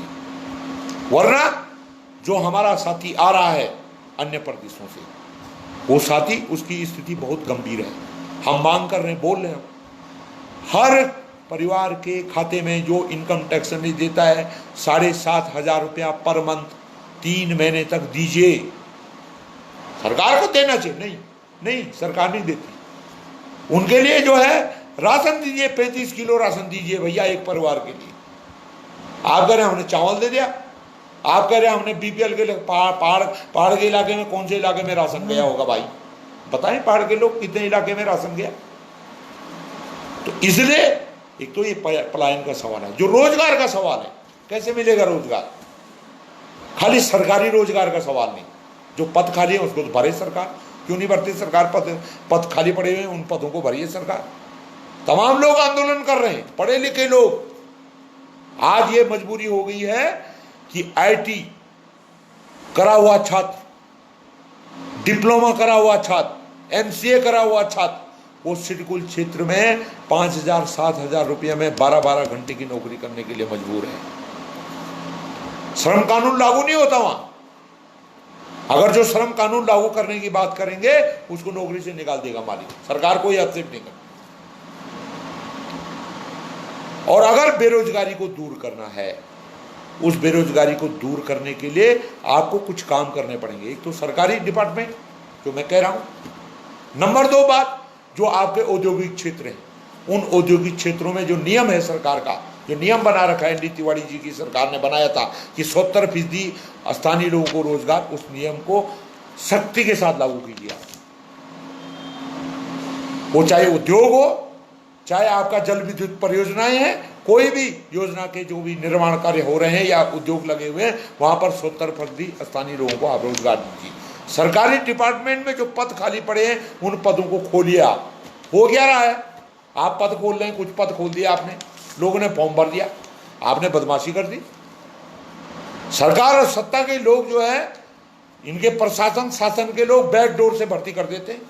वरना जो हमारा साथी आ रहा है अन्य प्रदेशों से, वो साथी, उसकी स्थिति बहुत गंभीर है। हम मांग कर रहे हैं, बोल रहे हैं, हर परिवार के खाते में जो इनकम टैक्स नहीं देता है 7,500 रुपया पर मंथ 3 महीने तक दीजिए। सरकार को देना चाहिए। नहीं, सरकार नहीं देती। उनके लिए जो है राशन दीजिए, 35 किलो राशन दीजिए भैया एक परिवार के लिए। आप कह रहे हैं हमने चावल दे दिया, आप कह रहे हैं हमने बीपीएल के पहाड़ के इलाके में, कौन से इलाके में राशन गया होगा भाई? बताएं पहाड़ के लोग कितने इलाके में राशन गया। तो इसलिए एक तो ये पलायन का सवाल है, जो रोजगार का सवाल है, कैसे मिलेगा रोजगार? खाली सरकारी रोजगार का सवाल नहीं, जो पद खाली है उसको तो भरे सरकार। क्यों नहीं भरती सरकार? पद खाली पड़े हुए हैं, उन पदों को भरिए सरकार। तमाम लोग आंदोलन कर रहे हैं, पढ़े लिखे लोग। आज ये मजबूरी हो गई है कि आईटी करा हुआ छात्र, डिप्लोमा करा हुआ छात्र, एमसीए करा हुआ छात्र, वो शेड्यूल क्षेत्र में 5,000 7,000 रुपये में 12-12 घंटे की नौकरी करने के लिए मजबूर है। श्रम कानून लागू नहीं होता वहां। अगर जो श्रम कानून लागू करने की बात करेंगे उसको नौकरी से निकाल देगा मालिक, सरकार कोई एक्सेप्ट नहीं करती। और अगर बेरोजगारी को दूर करना है, उस बेरोजगारी को दूर करने के लिए आपको कुछ काम करने पड़ेंगे। एक तो सरकारी डिपार्टमेंट जो मैं कह रहा हूं, नंबर 2 बात, जो आपके औद्योगिक क्षेत्र हैं, उन औद्योगिक क्षेत्रों में जो नियम है सरकार का, जो नियम बना रखा है, डी तिवारी जी की सरकार ने बनाया था कि 70% स्थानीय लोगों को रोजगार, उस नियम को सख्ती के साथ लागू कीजिए। वो चाहे उद्योग हो, चाहे आपका जल विद्युत परियोजनाएं हैं, कोई भी योजना के जो भी निर्माण कार्य हो रहे हैं या उद्योग लगे हुए हैं, वहां पर 70% स्थानीय लोगों को आप रोजगार दीजिए। सरकारी डिपार्टमेंट में जो पद खाली पड़े हैं उन पदों को खोलिए। आप हो क्या रहा है, आप पद खोल रहे हैं, कुछ पद खोल दिया आपने, लोगों ने फॉर्म भर दिया, आपने बदमाशी कर दी। सरकार और सत्ता के लोग जो है, इनके प्रशासन शासन के लोग बैकडोर से भर्ती कर देते हैं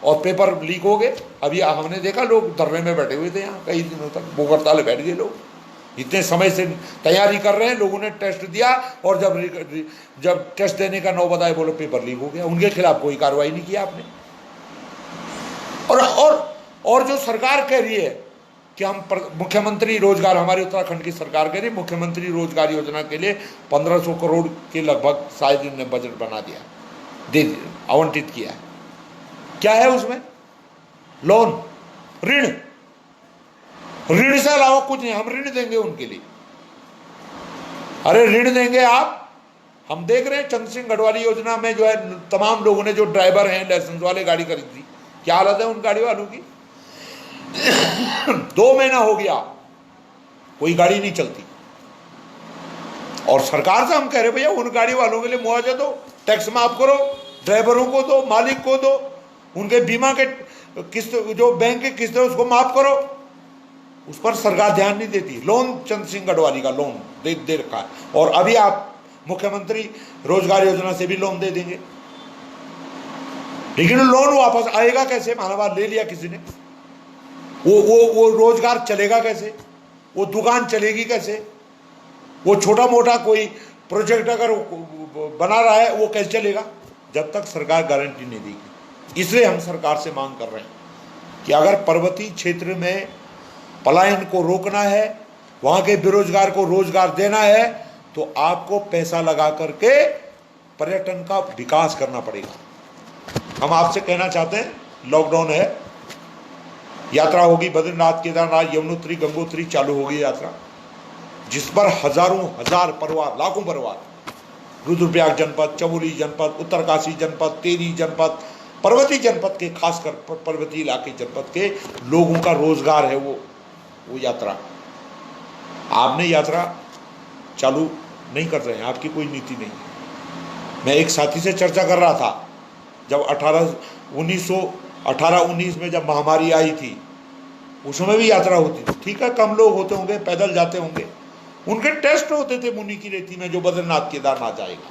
और पेपर लीक हो गए। अभी हमने देखा लोग धरने में बैठे हुए थे यहाँ कई दिनों तक, भूख हड़ताल बैठ गए लोग, इतने समय से तैयारी कर रहे हैं। लोगों ने टेस्ट दिया और जब टेस्ट देने का नौबत आया, बोलो पेपर लीक हो गया। उनके खिलाफ कोई कार्रवाई नहीं किया आपने। और जो सरकार कह रही है कि हम मुख्यमंत्री रोजगार, हमारी उत्तराखंड की सरकार कह रही है मुख्यमंत्री रोजगार योजना के लिए 1500 करोड़ के लगभग शायद इन्होंने बजट बना दिया, दे दिया, आवंटित किया। क्या है उसमें? लोन, ऋण से अलावा कुछ नहीं। हम ऋण देंगे उनके लिए। अरे ऋण देंगे आप, हम देख रहे हैं चंद्र सिंह गढ़वाली योजना में जो है तमाम लोगों ने, जो ड्राइवर हैं लाइसेंस वाले, गाड़ी खरीदी, क्या हालत है उन गाड़ी वालों की। 2 महीना हो गया कोई गाड़ी नहीं चलती, और सरकार से हम कह रहे भैया उन गाड़ी वालों के लिए मुआवजा दो, टैक्स माफ करो, ड्राइवरों को दो, मालिक को दो, उनके बीमा के किस्त, जो बैंक की किस्त है उसको माफ करो। उस पर सरकार ध्यान नहीं देती। लोन, चंद्र सिंह गढ़वाली का लोन दे रखा है, और अभी आप मुख्यमंत्री रोजगार योजना से भी लोन दे देंगे, लेकिन लोन वापस आएगा कैसे? मानवा ले लिया किसी ने, वो रोजगार चलेगा कैसे? वो दुकान चलेगी कैसे? वो छोटा मोटा कोई प्रोजेक्ट अगर बना रहा है वो कैसे चलेगा? जब तक सरकार गारंटी नहीं देगी। इसलिए हम सरकार से मांग कर रहे हैं कि अगर पर्वतीय क्षेत्र में पलायन को रोकना है, वहां के बेरोजगार को रोजगार देना है, तो आपको पैसा लगा करके पर्यटन का विकास करना पड़ेगा। हम आपसे कहना चाहते हैं, लॉकडाउन है, यात्रा होगी बद्रीनाथ, केदारनाथ, यमुनोत्री, गंगोत्री, चालू होगी यात्रा, जिस पर हजारों हजार परिवार, लाखों परिवार, रुद्रप्रयाग जनपद, चमोली जनपद, उत्तरकाशी जनपद, टेरी जनपद, पर्वतीय जनपद के, खासकर पर्वतीय इलाके जनपद के लोगों का रोजगार है वो यात्रा। आपने यात्रा चालू नहीं कर रहे हैं, आपकी कोई नीति नहीं है। मैं एक साथी से चर्चा कर रहा था, जब 1819 में जब महामारी आई थी, उसमें भी यात्रा होती थी। ठीक है, कम लोग होते होंगे, पैदल जाते होंगे, उनके टेस्ट होते थे मुनि की रेती में, जो बद्रीनाथ केदारनाथ जाएगा,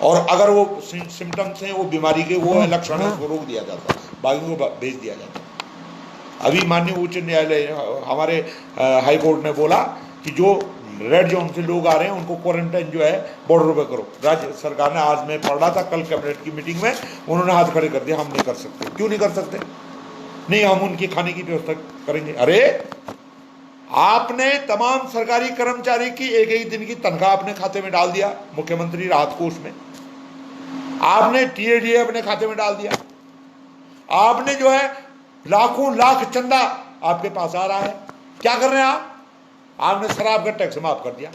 और अगर वो सिम्टम्स हैं, वो बीमारी के वो लक्षण है, उसको रोक दिया जाता, बाकी को भेज दिया जाता। अभी माननीय उच्च न्यायालय, हमारे हाई कोर्ट ने बोला कि जो रेड जोन से लोग आ रहे हैं उनको क्वारंटाइन जो है बॉर्डर पे करो। राज्य सरकार ने, आज मैं पढ़ रहा था कल कैबिनेट की मीटिंग में, उन्होंने हाथ खड़े कर दिया, हम नहीं कर सकते। क्यों नहीं कर सकते? नहीं, हम उनकी खाने की व्यवस्था करेंगे। अरे आपने तमाम सरकारी कर्मचारी की एक दिन की तनख्वाह अपने खाते में डाल दिया, मुख्यमंत्री राहत कोष में। आपने टीएडीए अपने खाते में डाल दिया। आपने जो है लाखों लाख चंदा आपके पास आ रहा है। क्या कर रहे हैं आप? आपने शराब का टैक्स माफ कर दिया,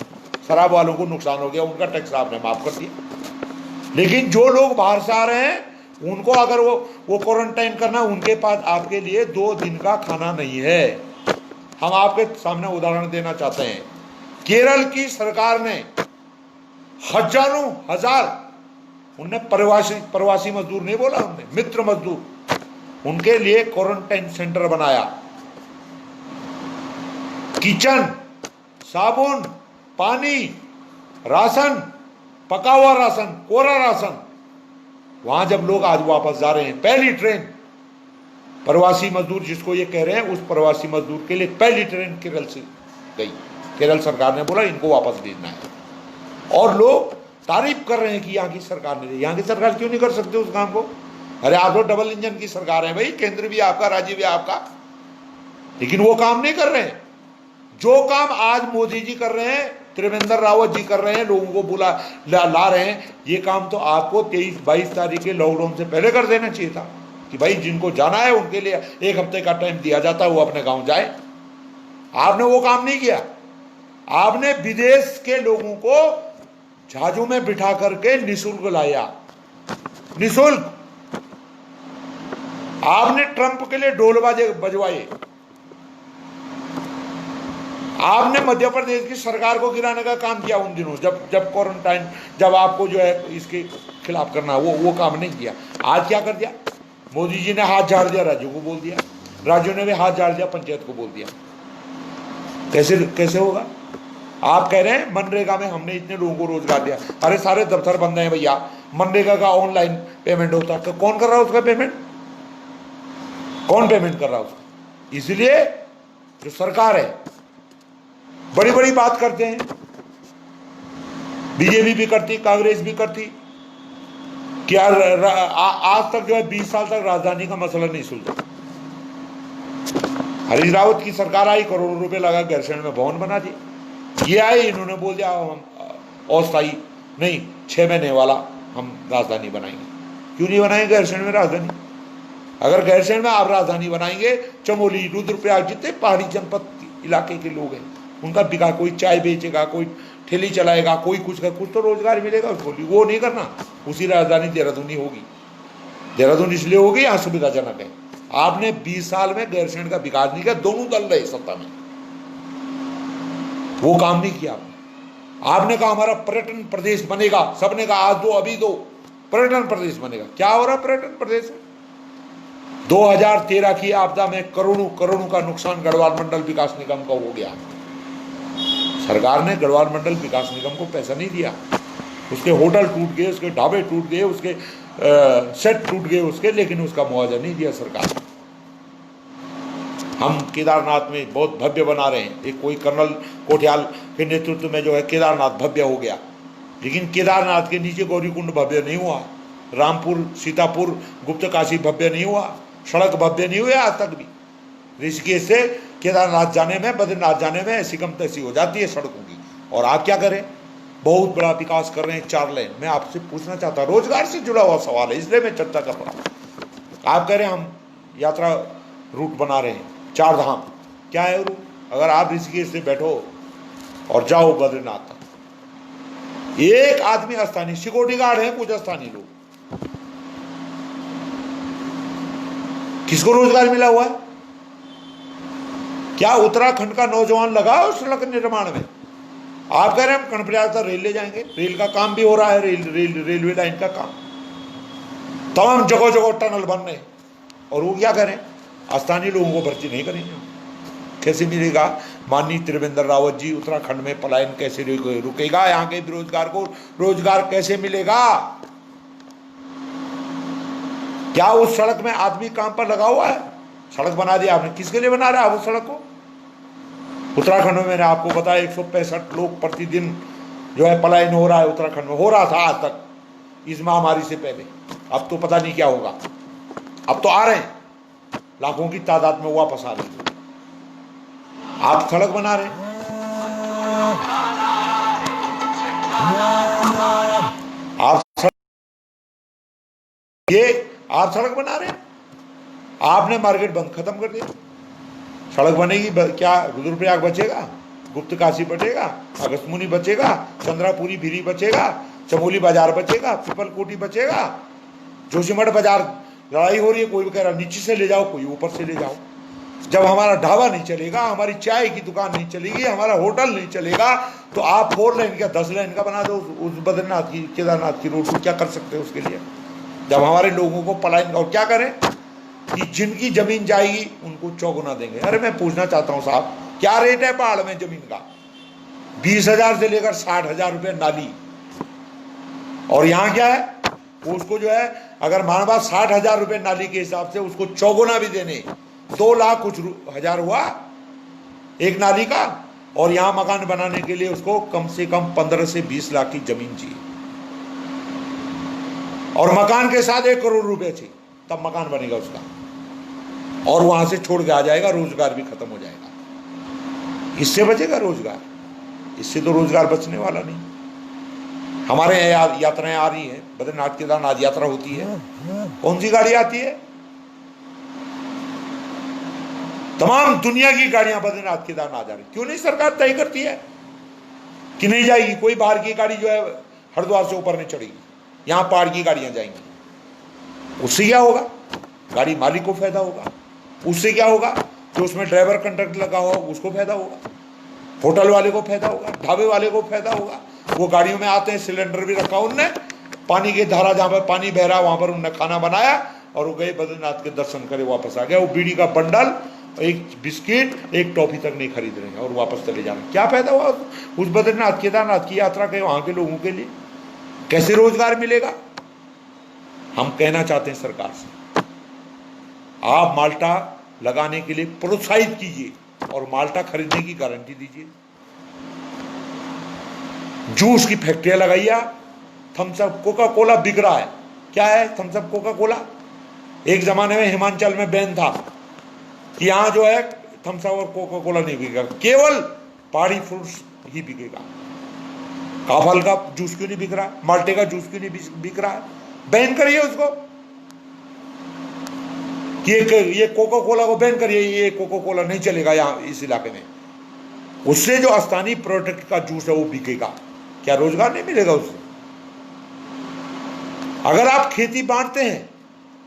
शराब वालों को नुकसान हो गया, उनका टैक्स आपने माफ कर दिया। लेकिन जो लोग बाहर से आ रहे हैं उनको अगर वो क्वारंटाइन करना, उनके पास आपके लिए 2 दिन का खाना नहीं है। हम आपके सामने उदाहरण देना चाहते हैं। केरल की सरकार ने हजारों हजार, उनने प्रवासी मजदूर नहीं बोला, उनने मित्र मजदूर, उनके लिए क्वारंटाइन सेंटर बनाया। किचन, साबुन, पानी, राशन, पका हुआ राशन, कोरा राशन। वहां जब लोग आज वापस जा रहे हैं, पहली ट्रेन प्रवासी मजदूर जिसको ये कह रहे हैं, उस प्रवासी मजदूर के लिए पहली ट्रेन केरल से गई। केरल सरकार ने बोला इनको वापस भेजना है, और लोग तारीफ कर रहे हैं कि यहाँ की सरकार ने। यहाँ की सरकार क्यों नहीं कर सकते उस काम को? अरे आप लोग डबल इंजन की सरकार है भाई, केंद्र भी आपका, राज्य भी आपका, लेकिन वो काम नहीं कर रहे हैं। जो काम आज मोदी जी कर रहे हैं, त्रिवेंद्र रावत जी कर रहे हैं, लोगों को ला रहे हैं, ये काम तो आपको 23-22 तारीख के लॉकडाउन से पहले कर देना चाहिए था कि भाई जिनको जाना है उनके लिए 1 हफ्ते का टाइम दिया जाता है, वो अपने गांव जाए। आपने वो काम नहीं किया। आपने विदेश के लोगों को जहाजों में बिठा करके निःशुल्क लाया, निःशुल्क। आपने ट्रंप के लिए ढोल बाजे बजवाए। आपने मध्य प्रदेश की सरकार को गिराने का काम किया उन दिनों, जब क्वारंटाइन, जब आपको जो है इसके खिलाफ करना, वो काम नहीं किया। आज क्या कर दिया? मोदी जी ने हाथ झाड़ दिया, राज्यों को बोल दिया, राज्यों ने भी हाथ झाड़ दिया, पंचायत को बोल दिया। कैसे होगा? आप कह रहे हैं मनरेगा में हमने इतने लोगों को रोजगार दिया। अरे सारे दफ्तर बंद हैं भैया, मनरेगा का ऑनलाइन पेमेंट होता है, तो कौन कर रहा है उसका पेमेंट? कौन पेमेंट कर रहा है उसका? इसलिए जो सरकार है बड़ी बड़ी बात करते हैं, बीजेपी भी करती, कांग्रेस भी करती, कि आज तक जो है 20 साल तक राजधानी का मसला नहीं सुलझा। हरीश रावत की सरकार आई, करोड़ों रुपए लगा गैरसैंण में भवन बना दिए। ये आए, इन्होंने बोल दिया हम अस्थायी नहीं, 6 महीने वाला हम राजधानी बनाएंगे। क्यों नहीं बनाएंगे गैरसैंण में राजधानी? अगर गैरसैंण में आप राजधानी बनाएंगे, चमोली, रुद्रप्रयाग, जितने पहाड़ी जनपद इलाके के लोग हैं, उनका बिका, कोई चाय बेचेगा, कोई ठेली चलाएगा, कोई कुछ का कुछ तो रोजगार मिलेगा उसको। वो नहीं करना, उसी राजधानी देहरादून ही होगी। देहरादून इसलिए होगी यहाँ सुविधाजनक है। आपने 20 साल में गैरसैंण का विकास नहीं किया, दोनों दल रहे सत्ता में, वो काम नहीं किया आपने। आपने कहा हमारा पर्यटन प्रदेश बनेगा, सबने कहा आज दो अभी दो, पर्यटन प्रदेश बनेगा। क्या हो रहा पर्यटन प्रदेश में? 2013 की आपदा में करोड़ों का नुकसान गढ़वाल मंडल विकास निगम का हो गया। सरकार ने गढ़वाल मंडल विकास निगम को पैसा नहीं दिया, उसके होटल टूट गए, उसके ढाबे टूट गए, उसके सेट टूट गए उसके, लेकिन उसका मुआवजा नहीं दिया सरकार। हम केदारनाथ में बहुत भव्य बना रहे हैं, एक कोई कर्नल कोठियाल के नेतृत्व में जो है केदारनाथ भव्य हो गया, लेकिन केदारनाथ के नीचे गौरीकुंड भव्य नहीं हुआ, रामपुर, सीतापुर, गुप्तकाशी भव्य नहीं हुआ, सड़क भव्य नहीं हुई आज तक भी। ऋषिकेश से केदारनाथ जाने में, बद्रीनाथ जाने में ऐसी कम तैसी हो जाती है सड़कों की। और आप क्या करें? बहुत बड़ा विकास कर रहे हैं, 4 लेन। मैं आपसे पूछना चाहता हूँ, रोजगार से जुड़ा हुआ सवाल है, इसलिए मैं चर्चा कर रहा हूँ। आप कह रहे हैं हम यात्रा रूट बना रहे हैं, 4 धाम। क्या है रूट? अगर आप ऋषिकेश से बैठो और जाओ बद्रीनाथ तक, एक आदमी स्थानीय सिक्योरिटी गार्ड है, कुछ स्थानीय लोग, किसको रोजगार मिला हुआ है? क्या उत्तराखंड का नौजवान लगा उस सड़क निर्माण में? आप कह रहे हैं हम कर्णप्रयाग तक रेल ले जाएंगे, रेल का काम भी हो रहा है, रेलवे लाइन का काम, तमाम जगह जगह टनल बन रहे, और वो क्या करें? स्थानीय लोगों को भर्ती नहीं करेंगे। कैसे मिलेगा? माननीय त्रिवेंद्र रावत जी, उत्तराखंड में पलायन कैसे रुकेगा? यहाँ के बेरोजगार को रोजगार कैसे मिलेगा? क्या उस सड़क में आदमी काम पर लगा हुआ है? सड़क बना दिया आपने, किसके लिए बना रहा है उस सड़क को? उत्तराखंड में मैंने आपको बताया 165 लोग प्रतिदिन जो है पलायन हो रहा है उत्तराखंड में, हो रहा था आज तक, इस महामारी से पहले। अब तो पता नहीं क्या होगा, अब तो आ रहे हैं लाखों की तादाद में वापस आ रहे हैं। आप सड़क बना रहे हैं, आप सड़क बना रहे हैं, आपने मार्केट बंद खत्म कर दिया। सड़क बनेगी, क्या रुद्रप्रयाग बचेगा? गुप्त काशी बचेगा? अगस्त्यमुनि बचेगा? चंद्रापुरी भिरी बचेगा? चमोली बाजार बचेगा? पिपलकोटी बचेगा? जोशीमठ बाजार लड़ाई हो रही है, कोई कह रहा नीचे से ले जाओ, कोई ऊपर से ले जाओ। जब हमारा ढाबा नहीं चलेगा, हमारी चाय की दुकान नहीं चलेगी, हमारा होटल नहीं चलेगा, तो आप 4 लेन का 10 लेन का बना दो उस बद्रीनाथ की, केदारनाथ की रोड को। क्या कर सकते हैं उसके लिए? जब हमारे लोगों को पलायन, और क्या करें कि जिनकी जमीन जाएगी उनको चौगुना देंगे। अरे मैं पूछना चाहता हूं साहब, क्या रेट है पहाड़ में जमीन का? 20,000 से लेकर 60,000 रुपये नाली। और यहाँ क्या है, उसको जो है अगर मानवा 60,000 रुपये नाली के हिसाब से, उसको चौगुना भी देने, 2 लाख कुछ हजार हुआ एक नाली का। और यहां मकान बनाने के लिए उसको कम से कम 15 से 20 लाख की जमीन चाहिए, और मकान के साथ 1 करोड़ रुपए चाहिए, तब मकान बनेगा उसका। और वहां से छोड़ के आ जाएगा, रोजगार भी खत्म हो जाएगा। इससे बचेगा रोजगार? इससे तो रोजगार बचने वाला नहीं। हमारे यहाँ यात्राएं आ रही हैं, बद्रीनाथ केदारनाथ यात्रा होती है, कौन सी गाड़ी आती है? तमाम दुनिया की गाड़ियां बद्रीनाथ केदारनाथ जा रही। क्यों नहीं सरकार तय करती है कि नहीं जाएगी? कोई बाहर की गाड़ी जो है हरिद्वार से ऊपर नहीं चढ़ेगी, यहां पहाड़ की गाड़ियां जाएंगी। उससे क्या होगा? गाड़ी मालिक को फायदा होगा। उससे क्या होगा? जो उसमें ड्राइवर कंडक्टर लगा होगा उसको फायदा होगा, होटल वाले को फायदा होगा, ढाबे वाले को फायदा होगा। वो गाड़ियों में आते हैं, सिलेंडर भी रखा उनने, पानी की धारा जहां पर पानी बह रहा वहां पर उनने खाना बनाया और वो गए बद्रीनाथ के दर्शन करे, वापस आ गया। वो बीड़ी का बंडल, एक बिस्किट, एक टॉफी तक नहीं खरीद रहे हैं और वापस चले जा रहे हैं। क्या फायदा हुआ उस बद्रीनाथ केदारनाथ की यात्रा के? वहां के लोगों के लिए कैसे रोजगार मिलेगा? हम कहना चाहते हैं सरकार से, आप माल्टा लगाने के लिए प्रोत्साहित कीजिए और माल्टा खरीदने की गारंटी दीजिए। जूस की फैक्ट्रियां लगाइए। थम्स अप, कोका कोला बिक रहा है। क्या है थम्स अप, कोका कोला? एक जमाने में हिमाचल में बैन था कि यहां जो है थम्स अप और कोका कोला नहीं बिकेगा, केवल पहाड़ी फ्रूट्स ही बिकेगा। काफल का जूस क्यों नहीं बिक रहा? माल्टे का जूस क्यों नहीं बिक रहा है? बैन करिए उसको कि ये कोका कोला को बैन करिए, ये कोका कोला नहीं चलेगा यहां इस इलाके में। उससे जो स्थानीय प्रोडक्ट का जूस है वो बिकेगा। क्या रोजगार नहीं मिलेगा उससे? अगर आप खेती बांटते हैं,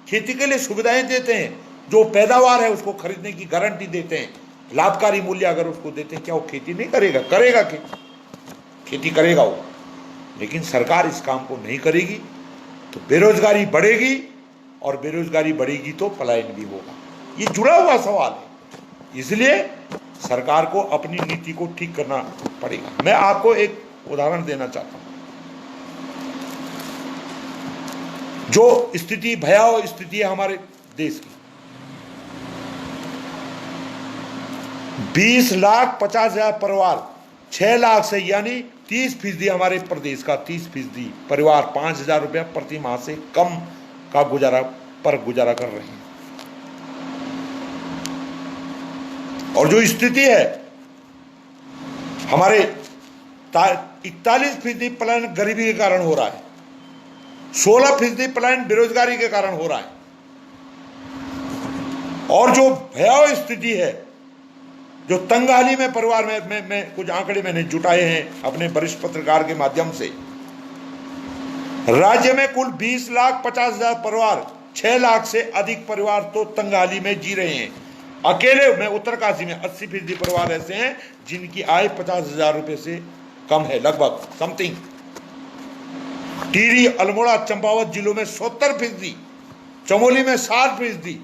खेती के लिए सुविधाएं देते हैं, जो पैदावार है उसको खरीदने की गारंटी देते हैं, लाभकारी मूल्य अगर उसको देते हैं, क्या वो खेती नहीं करेगा? करेगा। खेती करेगा वो। लेकिन सरकार इस काम को नहीं करेगी तो बेरोजगारी बढ़ेगी, और बेरोजगारी बढ़ेगी तो पलायन भी होगा। ये जुड़ा हुआ सवाल है। इसलिए सरकार को अपनी नीति को ठीक करना पड़ेगा। मैं आपको एक उदाहरण देना चाहता हूं। जो स्थिति, भयावह स्थिति है हमारे देश की, 20,50,000 परिवार, 6 लाख से यानी 30% हमारे प्रदेश का 30% परिवार 5,000 रुपया प्रति माह से कम का गुजारा कर रहे हैं। और जो स्थिति है हमारे 41% पलायन गरीबी के कारण हो रहा है, 16% पलायन बेरोजगारी के कारण हो रहा है। और जो भयावह स्थिति है, जो तंगहाली में परिवार में कुछ आंकड़े मैंने जुटाए हैं अपने वरिष्ठ पत्रकार के माध्यम से। राज्य में कुल 20,50,000 परिवार, 6 लाख से अधिक परिवार तो तंगहाली में जी रहे हैं। अकेले में उत्तरकाशी में 80% परिवार ऐसे हैं जिनकी आय 50,000 रुपए से कम है, लगभग समथिंग। टिहरी, अल्मोड़ा, चंपावत जिलों में 70%, चमोली में 60%,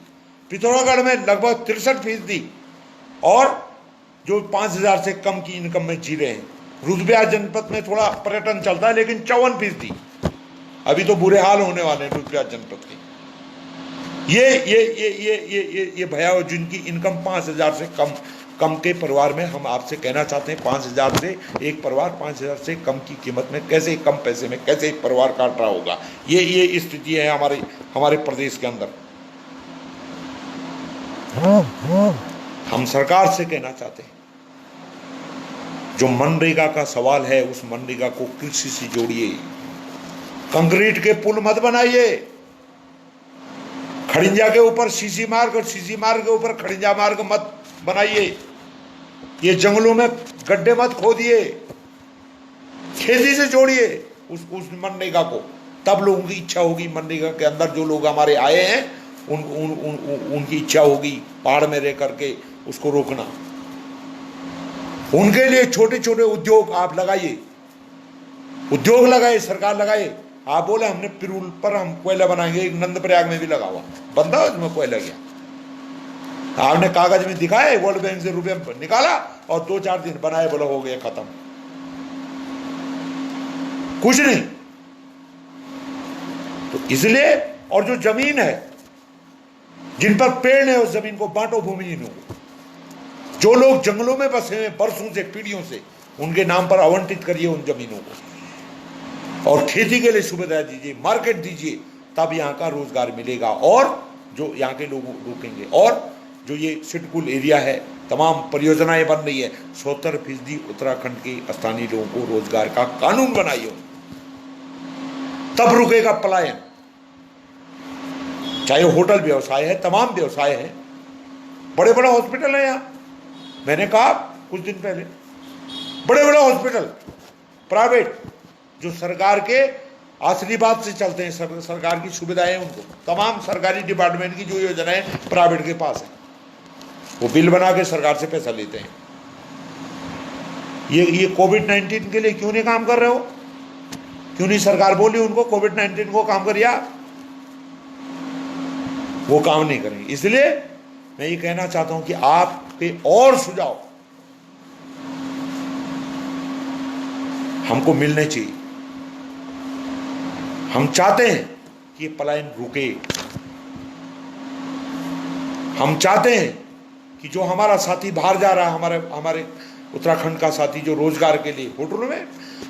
पिथौरागढ़ में लगभग 63%, और जो 5,000 से कम की इनकम में जी रहे हैं। रुद्रप्रयाग जनपद में थोड़ा पर्यटन चलता है, लेकिन 54%। अभी तो बुरे हाल होने वाले हैं रुद्रप्रयाग जनपद के। ये भयावह, जिनकी इनकम 5,000 से कम के परिवार में हम आपसे कहना चाहते हैं, 5,000 से एक परिवार 5,000 से कम की कीमत में कैसे, कम पैसे में कैसे एक परिवार काट रहा होगा। ये स्थिति है हमारे प्रदेश के अंदर। हम सरकार से कहना चाहते हैं, जो मनरेगा का सवाल है, उस मनरेगा को कृषि से जोड़िए। कंक्रीट के पुल मत बनाइए। खड़िंजा के ऊपर सीसी मार्ग और सीसी मार्ग के ऊपर खड़िंजा मार्ग मत बनाइए। ये जंगलों में गड्ढे मत खोदिए। खेती से जोड़िए उस मनरेगा को, तब लोगों की इच्छा होगी। मनरेगा के अंदर जो लोग हमारे आए हैं उनकी इच्छा होगी पहाड़ में रह करके उसको रोकना। उनके लिए छोटे छोटे उद्योग आप लगाइए, उद्योग लगाए, सरकार लगाए। आप बोले हमने पिरूल पर हम कोयला बनाएंगे, एक नंदप्रयाग में भी लगा हुआ बंदा, उसमें कोयला गया। आपने कागज में दिखाए, वर्ल्ड बैंक से रुपये निकाला और 2-4 दिन बनाए, बोला हो गया खत्म, कुछ नहीं। तो इसलिए, और जो जमीन है जिन पर पेड़ है, उस जमीन को बांटो भूमिहीनों को। जो लोग जंगलों में बसे हैं बरसों से, पीढ़ियों से, उनके नाम पर आवंटित करिए उन जमीनों को, और खेती के लिए सुविधा दीजिए, मार्केट दीजिए, तब यहाँ का रोजगार मिलेगा और जो यहाँ के लोग रुकेंगे। और जो ये सिडकुल एरिया है, तमाम परियोजनाएं बन रही है, 70% उत्तराखंड के स्थानीय लोगों को रोजगार का कानून बनाइए, तब रुकेगा पलायन। चाहे होटल व्यवसाय है, तमाम व्यवसाय है, बड़े बड़े हॉस्पिटल है यहाँ। मैंने कहा कुछ दिन पहले, बड़े बड़े हॉस्पिटल प्राइवेट जो सरकार के आशीर्वाद से चलते हैं, सरकार की सुविधाएं, उनको तमाम सरकारी डिपार्टमेंट की जो योजनाएं प्राइवेट के पास है, वो बिल बना के सरकार से पैसा लेते हैं। ये कोविड-19 के लिए क्यों नहीं काम कर रहे हो? क्यों नहीं सरकार बोली उनको कोविड-19 को काम करिए? वो काम नहीं करेंगे। इसलिए मैं ये कहना चाहता हूं कि आपके और सुझाव हमको मिलने चाहिए। हम चाहते हैं कि ये पलायन रुके। हम चाहते हैं कि जो हमारा साथी बाहर जा रहा है, हमारे उत्तराखंड का साथी जो रोजगार के लिए होटलों में,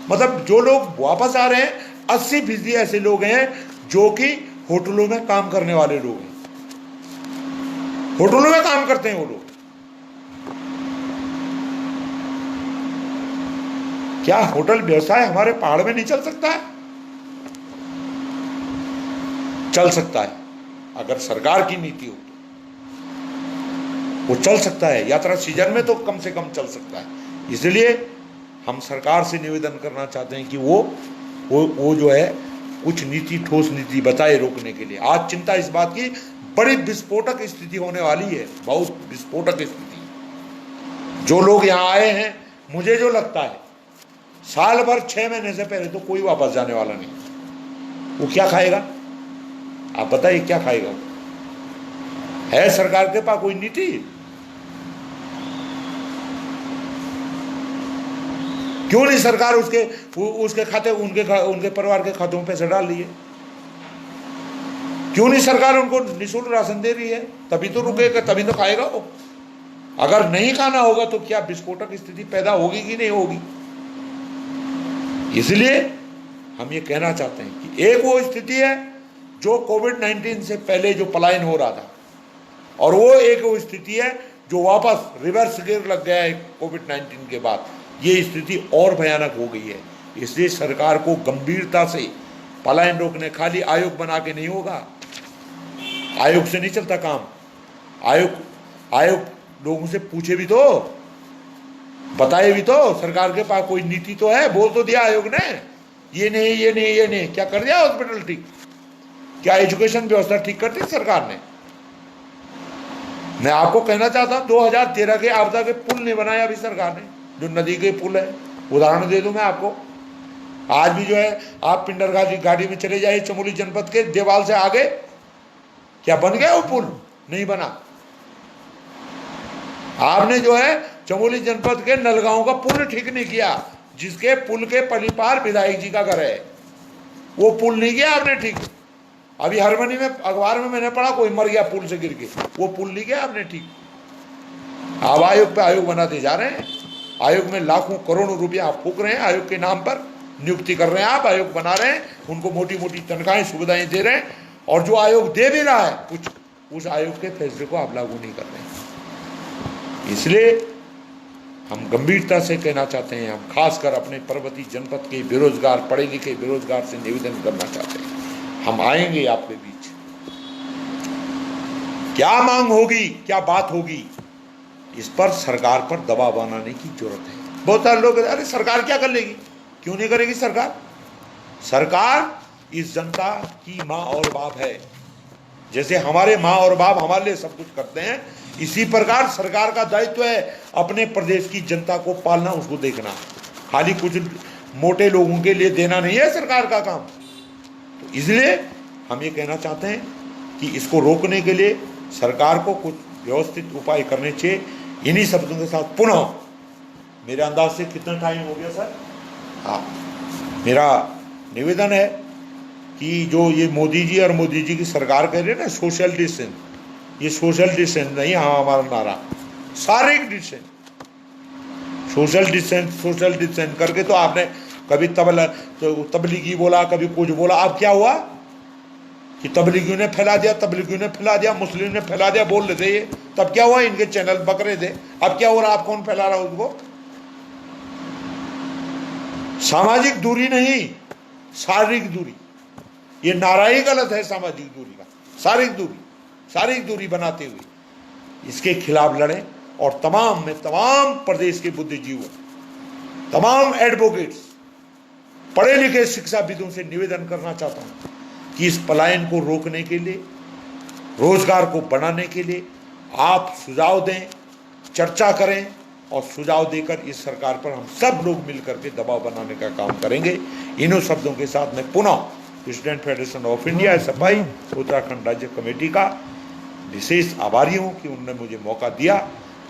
मतलब जो लोग वापस आ रहे हैं, 80% ऐसे लोग हैं जो कि होटलों में काम करने वाले लोग हैं, होटलों में काम करते हैं वो लोग। क्या होटल व्यवसाय हमारे पहाड़ में नहीं चल सकता है? चल सकता है, अगर सरकार की नीति हो तो वो चल सकता है। यात्रा सीजन में तो कम से कम चल सकता है। इसलिए हम सरकार से निवेदन करना चाहते हैं कि वो जो है कुछ नीति, ठोस नीति बताए रोकने के लिए। आज चिंता इस बात की, बड़ी विस्फोटक स्थिति होने वाली है, बहुत विस्फोटक स्थिति। जो लोग यहाँ आए हैं, मुझे जो लगता है साल भर 6 महीने से पहले तो कोई वापस जाने वाला नहीं। वो क्या खाएगा? आप बताइए क्या खाएगा? है सरकार के पास कोई नीति? क्यों नहीं सरकार उसके खाते, उनके परिवार के खातों में पैसे डाल लिए? क्यों नहीं सरकार उनको निःशुल्क राशन दे रही है? तभी तो रुकेगा, तभी तो खाएगा वो। अगर नहीं खाना होगा तो क्या विस्फोटक स्थिति पैदा होगी कि नहीं होगी? इसलिए हम ये कहना चाहते हैं कि एक वो स्थिति है जो कोविड-19 से पहले जो पलायन हो रहा था, और वो एक वो स्थिति है जो वापस रिवर्स गियर लग गया है कोविड-19 के बाद। ये स्थिति और भयानक हो गई है। इसलिए सरकार को गंभीरता से पलायन रोकने, खाली आयोग बना के नहीं होगा, आयोग से नहीं चलता काम। आयोग लोगों से पूछे भी तो, बताए भी तो, सरकार के पास कोई नीति तो है, बोल तो दिया आयोग ने, ये नहीं ये नहीं ये नहीं। क्या कर दिया हॉस्पिटल ठीक? क्या एजुकेशन व्यवस्था ठीक कर दी सरकार ने? मैं आपको कहना चाहता हूं 2013 के आपदा के पुल नहीं बनाया अभी सरकार ने, जो नदी के पुल है। उदाहरण दे दूं मैं आपको, आज भी जो है आप पिंडर गाड़ी में चले जाइए चमोली जनपद के देवाल से आगे, क्या बन गया वो पुल? नहीं बना। आपने जो है चमोली जनपद के नलगांव का पुल ठीक नहीं किया, जिसके पुल के परिपार विधायक जी का घर है, वो पुल नहीं किया आपने ठीक। अभी हरमनी में अखबार में मैंने पढ़ा कोई मर गया पुल से गिर के, वो पुल नहीं किया आपने ठीक। आप आयोग पे आयोग बनाते जा रहे हैं, आयोग में लाखों करोड़ों रुपया आप फूक रहे हैं, आयोग के नाम पर नियुक्ति कर रहे हैं, आप आयोग बना रहे हैं, उनको मोटी मोटी तनख्वाहें सुविधाएं दे रहे हैं, और जो आयोग दे भी रहा है कुछ, उस आयोग के फैसले को आप लागू नहीं कर रहे हैं। इसलिए हम गंभीरता से कहना चाहते हैं, हम खासकर अपने पर्वतीय जनपद के बेरोजगार, पढ़े लिखे बेरोजगार से निवेदन करना चाहते हैं, हम आएंगे आपके बीच, क्या मांग होगी, क्या बात होगी, इस पर सरकार पर दबाव बनाने की जरूरत है। बहुत सारे लोग अरे सरकार क्या कर लेगी, क्यों नहीं करेगी सरकार? सरकार इस जनता की माँ और बाप है। जैसे हमारे माँ और बाप हमारे लिए सब कुछ करते हैं, इसी प्रकार सरकार का दायित्व है अपने प्रदेश की जनता को पालना, उसको देखना। खाली कुछ मोटे लोगों के लिए देना नहीं है सरकार का काम। तो इसलिए हम ये कहना चाहते हैं कि इसको रोकने के लिए सरकार को कुछ व्यवस्थित उपाय करने चाहिए। इन्हीं शब्दों के साथ पुनः, मेरे अंदाज से कितना टाइम हो गया सर? हाँ, मेरा निवेदन है कि जो ये मोदी जी और मोदी जी की सरकार कह रही है ना सोशल डिस्टेंस, ये सोशल डिस्टेंस नहीं, हाँ हमारा नारा शारीरिक डिस्टेंस, सोशल डिस्टेंस करके तो आपने कभी तबलीगी बोला, कभी कुछ बोला। अब क्या हुआ कि तबलीगियों ने फैला दिया, मुस्लिम ने फैला दिया, बोल रहे थे ये, तब क्या हुआ? इनके चैनल बकरे थे। अब क्या हो रहा? आप कौन फैला रहा उसको? सामाजिक दूरी नहीं, शारीरिक दूरी, ये नारा ही गलत है सामाजिक दूरी का। शारीरिक दूरी बनाते हुए इसके खिलाफ लड़ें, और तमाम प्रदेश के बुद्धिजीवों, तमाम एडवोकेट्स, पढ़े लिखे शिक्षाविदों से निवेदन करना चाहता हूं कि इस पलायन को रोकने के लिए, रोजगार को बढ़ाने के लिए आप सुझाव दें, चर्चा करें, और सुझाव देकर इस सरकार पर हम सब लोग मिलकर के दबाव बनाने का काम करेंगे। इन्हीं शब्दों के साथ मैं पुनः स्टूडेंट फेडरेशन ऑफ इंडिया सफाई उत्तराखंड राज्य कमेटी का विशेष आभारी हूँ कि उन्होंने मुझे मौका दिया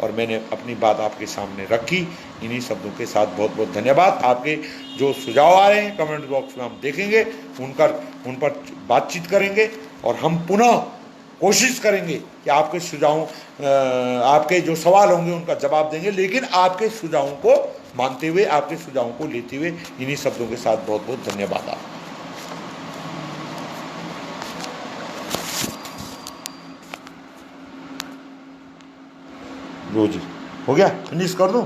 और मैंने अपनी बात आपके सामने रखी। इन्हीं शब्दों के साथ बहुत बहुत धन्यवाद। आपके जो सुझाव आ रहे हैं कमेंट बॉक्स में हम देखेंगे, उन पर बातचीत करेंगे, और हम पुनः कोशिश करेंगे कि आपके सुझाव, आपके जो सवाल होंगे उनका जवाब देंगे, लेकिन आपके सुझावों को मानते हुए, आपके सुझावों को लेते हुए। इन्हीं शब्दों के साथ बहुत बहुत धन्यवाद। आप रोजी हो गया, फिनिश कर दूं?